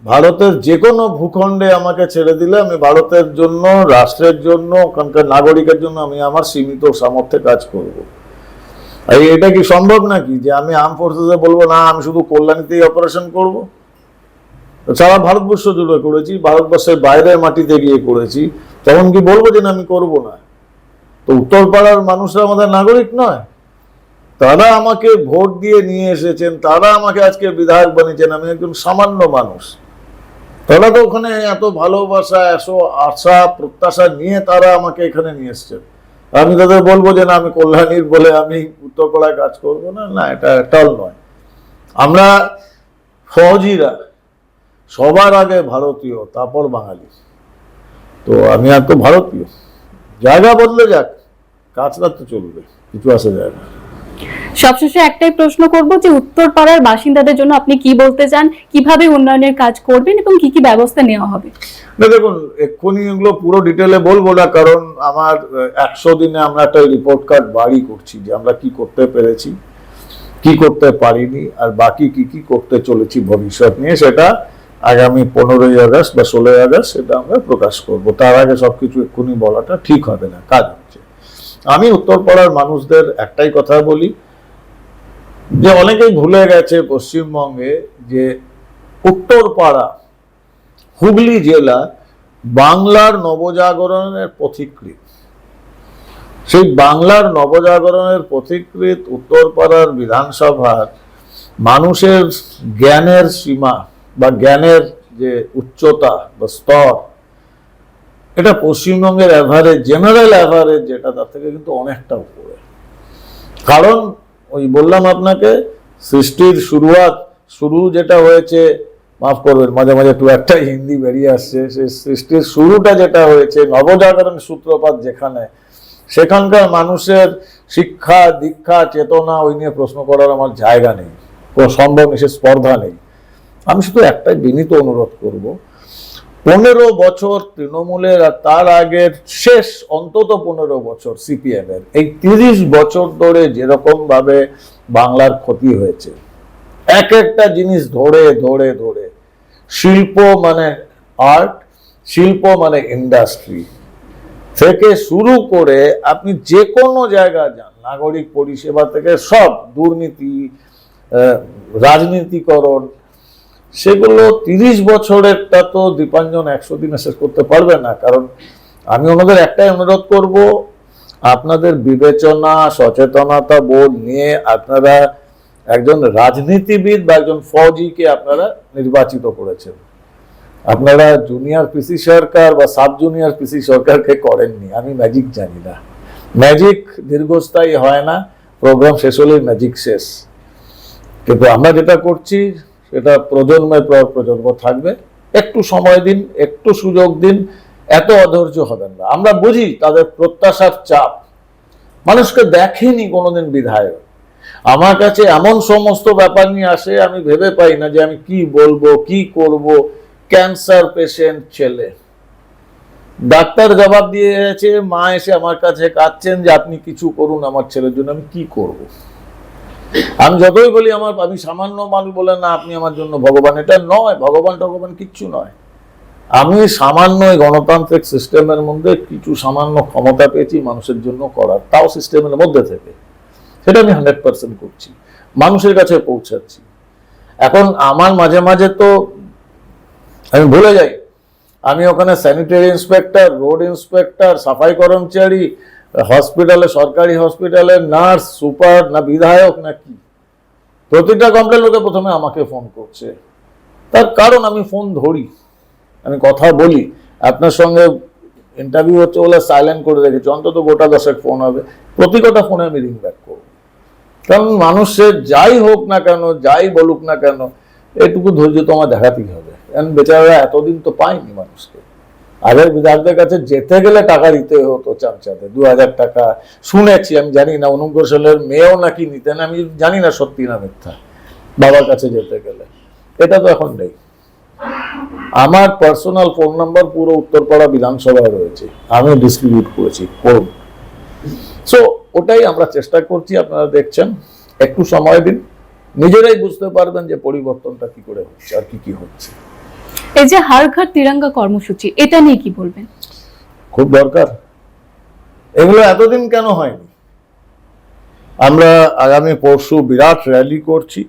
ভারতের যে কোনো ভূখণ্ডে আমাকে ছেড়ে দিলে আমি ভারতের জন্য, রাষ্ট্রের জন্য, ওখানকার নাগরিকের জন্য আমি আমার সীমিত সামর্থ্যে কাজ করব। এটা কি সম্ভব নাকি যে আমি আর্ম ফোর্সেসে বলবো না আমি শুধু কল্যাণীতেই অপারেশন করব? সারা ভারতবর্ষ জুড়ে করেছি, ভারতবর্ষের বাইরের মাটিতে গিয়ে করেছি, তখন কি বলবো যে না আমি করব না? তো উত্তরপাড়ার মানুষরা আমাদের নাগরিক নয়? তারা আমাকে ভোট দিয়ে নিয়ে এসেছেন, তারা আমাকে আজকে বিধায়ক বানিয়েছেন, আমি একজন সামান্য মানুষ। তারা তো ওখানে এত ভালোবাসা, এত আশা প্রত্যাশা নিয়ে তারা আমাকে এখানে নিয়ে এসছেন। আমি তাদের বলবো যে না আমি কল্যাণীর বলে আমি উত্তরপাড়ায় কাজ করবো না? না, এটা এটাও নয়। আমরা ফৌজিরা সবার আগে ভারতীয়, তারপর বাঙালি। তো আমি আর তো ভারতীয়, জায়গা বদলে যাক, কাজটা তো চলবে, কিছু আসে যায় না। সবশেষে একটাই প্রশ্ন করব যে উত্তরপাড়ার বাসিন্দাদের জন্য আপনি কি বলতে চান, কিভাবে উন্নয়নের কাজ করবেন এবং কি কি ব্যবস্থা নেওয়া হবে? না দেখুন, এক্ষুনি এগুলো পুরো ডিটেলে বলবো না, কারণ আমার 100 দিনে আমরা একটা রিপোর্ট কার্ড বাড়ি করছি যে আমরা কি করতে পেরেছি, কি করতে পারিনি, আর বাকি কি কি করতে চলেছি ভবিষ্যৎ নিয়ে। সেটা আগামী 15ই আগস্ট বা 16ই আগস্ট সেটা আমরা প্রকাশ করব। তার আগে সবকিছু এক্ষুনি বলাটা ঠিক হবে না, কাজ হচ্ছে। আমি উত্তরপাড়ার মানুষদের একটাই কথা বলি, যে অনেকেই ভুলে গেছে পশ্চিমবঙ্গে যে উত্তরপাড়া হুগলি জেলা বাংলার নবজাগরণের পথিকৃৎ। সেই বাংলার নবজাগরণের পথিকৃৎ উত্তরপাড়ার বিধানসভার মানুষের জ্ঞানের সীমা বা জ্ঞানের যে উচ্চতা বা স্তর, এটা পশ্চিমবঙ্গের অ্যাভারেজ, জেনারেল অ্যাভারেজ যেটা, তার থেকে কিন্তু অনেকটা উপরে। কারণ ওই বললাম আপনাকে, সৃষ্টির শুরু যেটা হয়েছে মাফ করবেন, মাঝে মাঝে একটু একটা হিন্দি বেরিয়ে আসছে। সে সৃষ্টির শুরুটা যেটা হয়েছে নবজাগরণ সূত্রপাত যেখানে, সেখানকার মানুষের শিক্ষা দীক্ষা চেতনা ওই নিয়ে প্রশ্ন করার আমার জায়গা নেই, কোনো সম্ভব নেই, সে স্পর্ধা নেই। আমি শুধু একটাই বিনীত অনুরোধ করব, 15 বছর তৃণমূলের আর তার আগের শেষ অন্তত 15 বছর সিপিএম এর, এই 30 বছর ধরে যেরকম ভাবে বাংলার ক্ষতি হয়েছে, এক একটা জিনিস ধরে ধরে ধরে, শিল্প মানে আর্ট, শিল্প মানে ইন্ডাস্ট্রি থেকে শুরু করে আপনি যে কোনো জায়গায় যান, নাগরিক পরিষেবা থেকে সব, দুর্নীতি, রাজনীতিকরণ, সেগুলো 30 বছরেরটা তো দীপাঞ্জন 100 দিনে শেষ করতে পারবে না। কারণ আমি ওনাদের একটাই অনুরোধ করব, আপনাদের বিবেচনা সচেতনতা বোধ নিয়ে আপনারা একজন রাজনীতিবিদ বা একজন ফৌজিকে আপনারা নির্বাচিত করেছেন। আপনারা জুনিয়র পিসি সরকার বা সাব জুনিয়র পিসি সরকারকে করেননি। আমি ম্যাজিক জানি না, ম্যাজিক দীর্ঘস্থায়ী হয় না, প্রোগ্রাম শেষ হলেই ম্যাজিক শেষ। কিন্তু আমরা যেটা করছি সেটা প্রজন্মের পর প্রজন্ম থাকবে। একটু সময় দিন, একটু সুযোগ দিন, এত অধৈর্য হবেন না। আমরা বুঝি তাদের প্রত্যাশার চাপ, মানুষকে দেখেনি কোনোদিন বিধায়ক। আমার কাছে এমন সমস্ত ব্যাপার নিয়ে আসে, আমি ভেবে পাই না যে আমি কি বলবো কি করব। ক্যান্সার পেশেন্ট ছেলে, ডাক্তার জবাব দিয়ে গেছে, মা এসে আমার কাছে কাঁদছেন যে আপনি কিছু করুন আমার ছেলের জন্য। আমি কি করব? আমি যতই বলি আমি সামান্য মানুষ বলে না আপনি আমার জন্য ভগবান, এটা নয়, ভগবান টগবান কিচ্ছু নয়। আমি সামান্য গণতান্ত্রিক সিস্টেমের মধ্যে কিছু সামান্য ক্ষমতা পেয়েছি মানুষের জন্য করার, তাও সিস্টেমের মধ্যে থেকে। সেটা আমি 100% করছি, মানুষের কাছে পৌঁছাচ্ছি। এখন আমার মাঝে মাঝে তো আমি ভুলে যাই, আমি ওখানে স্যানিটারি ইন্সপেক্টর, রোড ইন্সপেক্টর, সাফাই কর্মচারী, হসপিটালে, সরকারি হসপিটালে নার্স, সুপার, না বিধায়ক না কি। প্রতিটা কমপ্লেন লোকে প্রথমে আমাকে ফোন করছে। তার কারণ আমি ফোন ধরি, আমি কথা বলি। আপনার সঙ্গে ইন্টারভিউ হচ্ছে বলে সাইলেন্ট করে রেখেছি, অন্তত গোটা 10 ফোন হবে, প্রতি কটা ফোনে আমি রিং ব্যাক করবো। কারণ মানুষের যাই হোক না কেন, যাই বলুক না কেন, এটুকু ধৈর্য তো আমার দেখাতেই হবে। কারণ বেচারা এতদিন তো পাইনি মানুষকে। আগের বিধায়কদের কাছে যেতে গেলে টাকা দিতে হতো, চামচাতে 2000 টাকা শুনেছি, আমি জানি না। অনুগ্রহ সালের মেয়েও নাকি নিতেন, আমি জানি না সত্যি না মিথ্যা, বাবার কাছে যেতে গেলে। এটা তো এখন নেই। আমার পার্সোনাল ফোন নাম্বার পুরো উত্তরপাড়া বিধানসভায় রয়েছে, আমি ডিস্ট্রিবিউট করেছি, করুন। সো ওটাই আমরা চেষ্টা করছি, আপনারা দেখছেন। একটু সময় দিন, নিজেরাই বুঝতে পারবেন যে পরিবর্তনটা কি করে হচ্ছে আর কি কি হচ্ছে। এই যে হর ঘর তিরঙ্গা কর্মসূচি, এটা নিয়ে কি বলবেন? খুব দরকার। এগুলো এতদিন কেন হয়নি? আমরা আগামী পরশু বিরাট র্যালি করছি।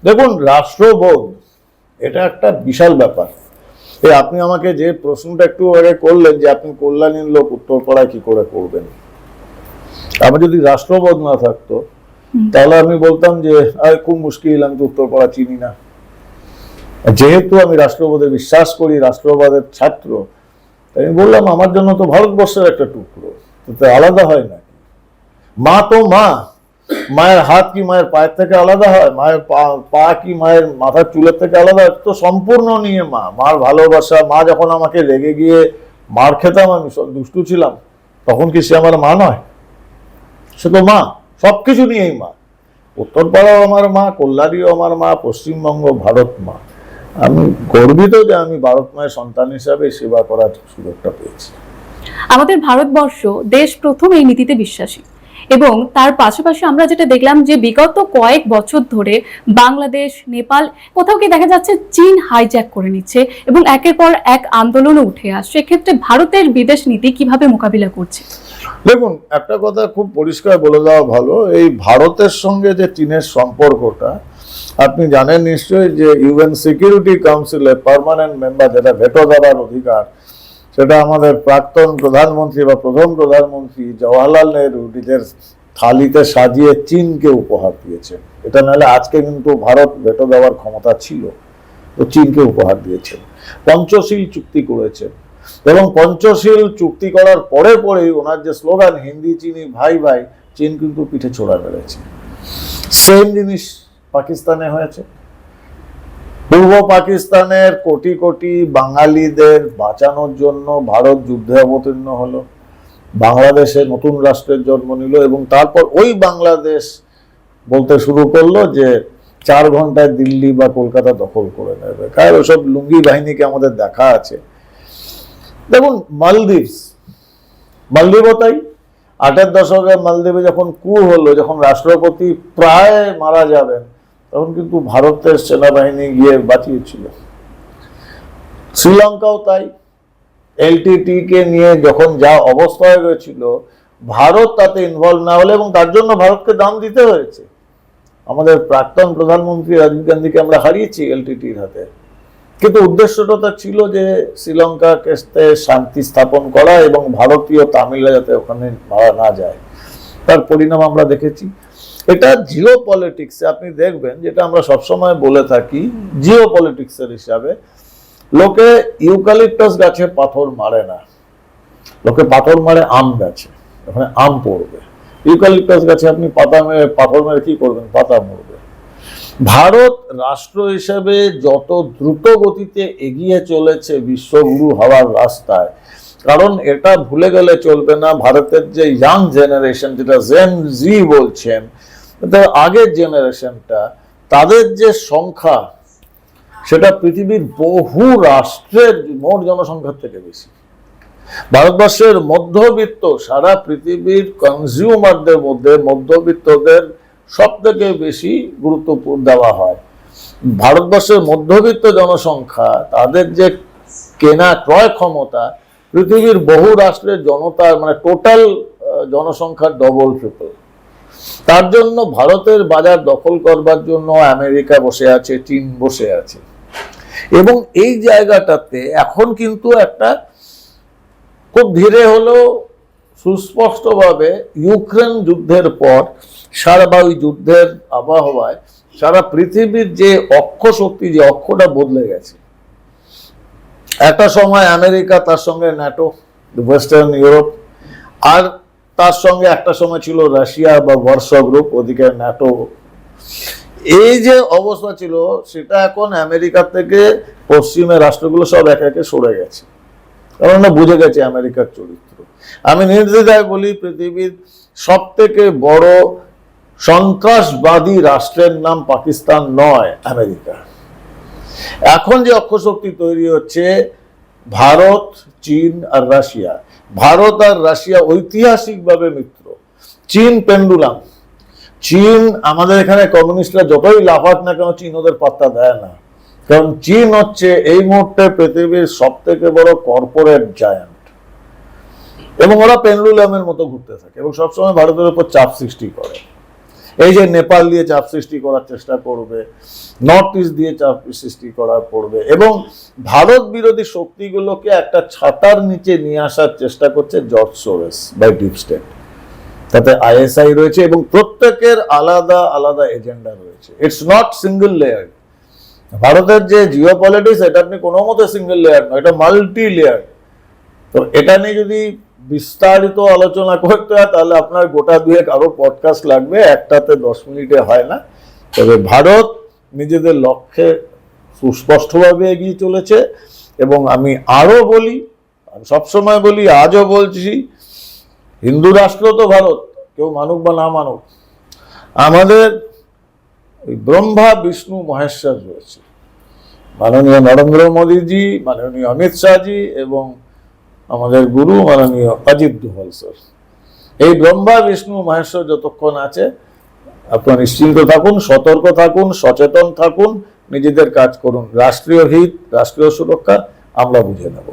দেখুন, রাষ্ট্রবোধ এটা একটা বিশাল ব্যাপার। আপনি আমাকে যে প্রশ্নটা একটু আগে করলেন যে আপনি কল্যাণীর লোক উত্তরপাড়ায় কি করে করবেন, আমার যদি রাষ্ট্রবোধ না থাকতো তাহলে আমি বলতাম যে খুব মুশকিল, আমি তো উত্তরপাড়া চিনি না। যেহেতু আমি রাষ্ট্রবোধে বিশ্বাস করি, রাষ্ট্রবাদের ছাত্র, আমি বললাম আমার জন্য তো ভারতবর্ষের একটা টুকরো, তো আলাদা হয় না। মা তো মা, মায়ের হাত কি মায়ের পায়ের থেকে আলাদা হয়? মায়ের পা কি মায়ের মাথার চুলের থেকে আলাদা হয়? তো সম্পূর্ণ নিয়ে মা, মার ভালোবাসা। মা যখন আমাকে রেগে গিয়ে মার খেতাম, আমি দুষ্টু ছিলাম, তখন কি সে আমার মা নয়? সে তো মা, সবকিছু নিয়েই মা। উত্তরপাড়াও আমার মা, কল্যাণীও আমার মা, পশ্চিমবঙ্গ ভারত মা। আমি গর্বিত যে আমি ভারত মায়ের সন্তান হিসাবে সেবা করার সুযোগটা পেয়েছি। আমাদের ভারতবর্ষ দেশ প্রথম এই নীতিতে বিশ্বাসী, এবং তার পাশাপাশি আমরা যেটা দেখলাম যে বিগত কয়েক বছর ধরে বাংলাদেশ, নেপাল, কোথাও কি দেখা যাচ্ছে চীন হাইজ্যাক করে নিচ্ছে এবং একের পর এক আন্দোলনও উঠে আসছে। সেক্ষেত্রে ভারতের বিদেশ নীতি কিভাবে মোকাবিলা করছে? দেখুন, একটা কথা খুব পরিষ্কার বলে দেওয়া ভালো, এই ভারতের সঙ্গে যে চীনের সম্পর্কটা, আপনি জানেন নিশ্চয়ই যে ইউএন সিকিউরিটি কাউন্সিলের পার্মানেন্ট মেম্বার, যেটা ভেটো দেওয়ার অধিকার, সেটা আমাদের প্রাক্তন প্রধানমন্ত্রী বা প্রথম প্রধানমন্ত্রী জওয়াহরলাল নেহরু নিজের থালিতে সাজিয়ে চীনকে উপহার দিয়েছেন। এটা নাহলে আজকে কিন্তু ভারত ভেটো দেওয়ার ক্ষমতা ছিল, তো চীনকে উপহার দিয়েছেন। পঞ্চশীল চুক্তি করেছেন, এবং পঞ্চশীল চুক্তি করার পরে পরেই ওনার যে স্লোগান হিন্দি চিনি ভাই ভাই, চীন কিন্তু পিঠে ছোড়া বেড়েছে। সেম জিনিস পাকিস্তানে হয়েছে। পূর্ব পাকিস্তানের কোটি কোটি বাঙালিদের বাঁচানোর জন্য ভারত যুদ্ধে অবতীর্ণ হলো, বাংলাদেশে নতুন রাষ্ট্রের জন্ম নিল, এবং তারপর ওই বাংলাদেশ বলতে শুরু করলো যে 4 ঘন্টায় দিল্লি বা কলকাতা দখল করে নেবে। কারণ ওসব লুঙ্গি বাহিনীকে আমাদের দেখা আছে। দেখুন মালদ্বীপও তাই। 8-এর দশকে মালদ্বীপে যখন কু হলো, যখন রাষ্ট্রপতি প্রায় মারা যাবেন, তখন কিন্তু ভারতের সেনাবাহিনী গিয়ে বাঁচিয়েছিল। শ্রীলঙ্কাও তাই। এলটিটি কে নিয়ে যখন যা অবস্থা হয়ে গেছিল, ভারত তাতে ইনভলভ না হলে, এবং তার জন্য ভারতকে দাম দিতে হয়েছে। আমাদের প্রাক্তন প্রধানমন্ত্রী রাজীব গান্ধীকে আমরা হারিয়েছি এলটিটির হাতে, কিন্তু উদ্দেশ্যটা তো ছিল যে শ্রীলঙ্কাকে শান্তি স্থাপন করা এবং ভারতীয় তামিলরা যাতে ওখানে মারা না যায়। তার পরিণাম আমরা দেখেছি। এটা জিও পলিটিক্সে আপনি দেখবেন, যেটা আমরা সবসময় বলে থাকি জিও পলিটিক্সের হিসাবে, লোকে ইউক্যালিপটাস গাছে পাথর মারে না, লোকে পাথর মারে আম গাছে। ওখানে আম পড়বে। ইউক্যালিপটাস গাছে আপনি পাথর মেরে কি করবেন? পাতা মরবে। ভারত রাষ্ট্র হিসেবে যত দ্রুত গতিতে এগিয়ে চলেছে বিশ্বগুরু হওয়ার রাস্তায়, কারণ এটা ভুলে গেলে চলবে না, ভারতের যে ইয়াং জেনারেশন, যেটা জেন জি বলছেন, আগের জেনারেশনটা, তাদের যে সংখ্যা, সেটা পৃথিবীর বহু রাষ্ট্রের মোট জনসংখ্যার থেকে বেশি। ভারতবর্ষের মধ্যবিত্ত সারা পৃথিবীর কনজিউমারদের মধ্যে মধ্যবিত্তদের সব থেকে বেশি গুরুত্ব দেওয়া হয়। ভারতবর্ষের মধ্যবিত্ত জনসংখ্যা, তাদের যে কেনা ক্রয় ক্ষমতা পৃথিবীর বহু রাষ্ট্রের জনতার মানে টোটাল জনসংখ্যার ডবল ট্রিপল। তার জন্য ভারতের বাজার দখল করবার জন্য আমেরিকা বসে আছে, চীন বসে আছে, এবং এই জায়গাটাতে এখন কিন্তু একটা খুব ধীরে হলেও সুস্পষ্টভাবে ইউক্রেন যুদ্ধের পর বা ওই যুদ্ধের আবহাওয়ায় সারা পৃথিবীর যে অক্ষ শক্তি, যে অক্ষটা বদলে গেছে। একটা সময় আমেরিকা, তার সঙ্গে ন্যাটো, ওয়েস্টার্ন ইউরোপ, আর তার সঙ্গে একটা সময় ছিল রাশিয়া বা ওয়ার্সো গ্রুপ, ওদিকে ন্যাটো। এই যে অবস্থা ছিল, সেটা এখন আমেরিকার থেকে পশ্চিমের রাষ্ট্রগুলো সব একে একে সরে গেছে, কারণ আমরা বুঝে গেছি আমেরিকার চরিত্র। আমি নির্দ্বিধায় বলি, পৃথিবীর সব থেকে বড় সন্ত্রাসবাদী রাষ্ট্রের নাম পাকিস্তান নয়, আমেরিকা। এখন যে অক্ষশক্তি তৈরি হচ্ছে ভারত, চীন আর রাশিয়া। ভারত আর রাশিয়া ঐতিহাসিকভাবে মিত্র। চীন পেন্ডুলাম। চীন, আমাদের এখানে কমিউনিস্টরা যতই লাফাক না কেন, চীন ওদের পাত্তা দেয় না, কারণ চীন হচ্ছে এই মুহূর্তে পৃথিবীর সব থেকে বড় কর্পোরেট জায়ান্ট, এবং ওরা পেন্ডুলামের মতো ঘুরতে থাকে এবং সবসময় ভারতের উপর চাপ সৃষ্টি করে। এই যে নেপাল দিয়ে চাপ সৃষ্টি করার চেষ্টা করবে, নর্থ ইস্ট দিয়ে চাপ সৃষ্টি করা করবে, এবং ভারত বিরোধী শক্তিগুলোকে একটা ছাতার নিচে নিয়ে আসার চেষ্টা করছে George Soros by deep state. তাতে আইএসআই রয়েছে এবং প্রত্যেকের আলাদা আলাদা এজেন্ডা রয়েছে। It's not single layer. ভারতের যে জিও পলিটিক্স, এটা আপনি কোনো মতে সিঙ্গেল লেয়ার নয়, এটা মাল্টি লেয়ার। তো এটা নিয়ে যদি বিস্তারিত আলোচনা করতে হয়, তাহলে আপনার গোটা দুয়েক আরো পডকাস্ট লাগবে, একটাতে 10 মিনিটে হয় না। তবে ভারত নিজেদের লক্ষ্যে সুস্পষ্টভাবে এগিয়ে চলেছে, এবং আমি আরো বলি, আমি সবসময় বলি, আজও বলছি, হিন্দু রাষ্ট্র তো ভারত, কেউ মানুক বা না মানুক, আমাদের ওই ব্রহ্মা বিষ্ণু মহেশ্বর রয়েছে, মাননীয় নরেন্দ্র মোদীজি, মাননীয় অমিত শাহজি এবং আমাদের গুরু মাননীয় অজিত দোভাল স্যার। এই ব্রহ্মা বিষ্ণু মহেশ্বর যতক্ষণ আছে, আপনারা নিশ্চিন্ত থাকুন, সতর্ক থাকুন, সচেতন থাকুন, নিজেদের কাজ করুন। রাষ্ট্রীয় হিত, রাষ্ট্রীয় সুরক্ষা আমরা বুঝে নেব।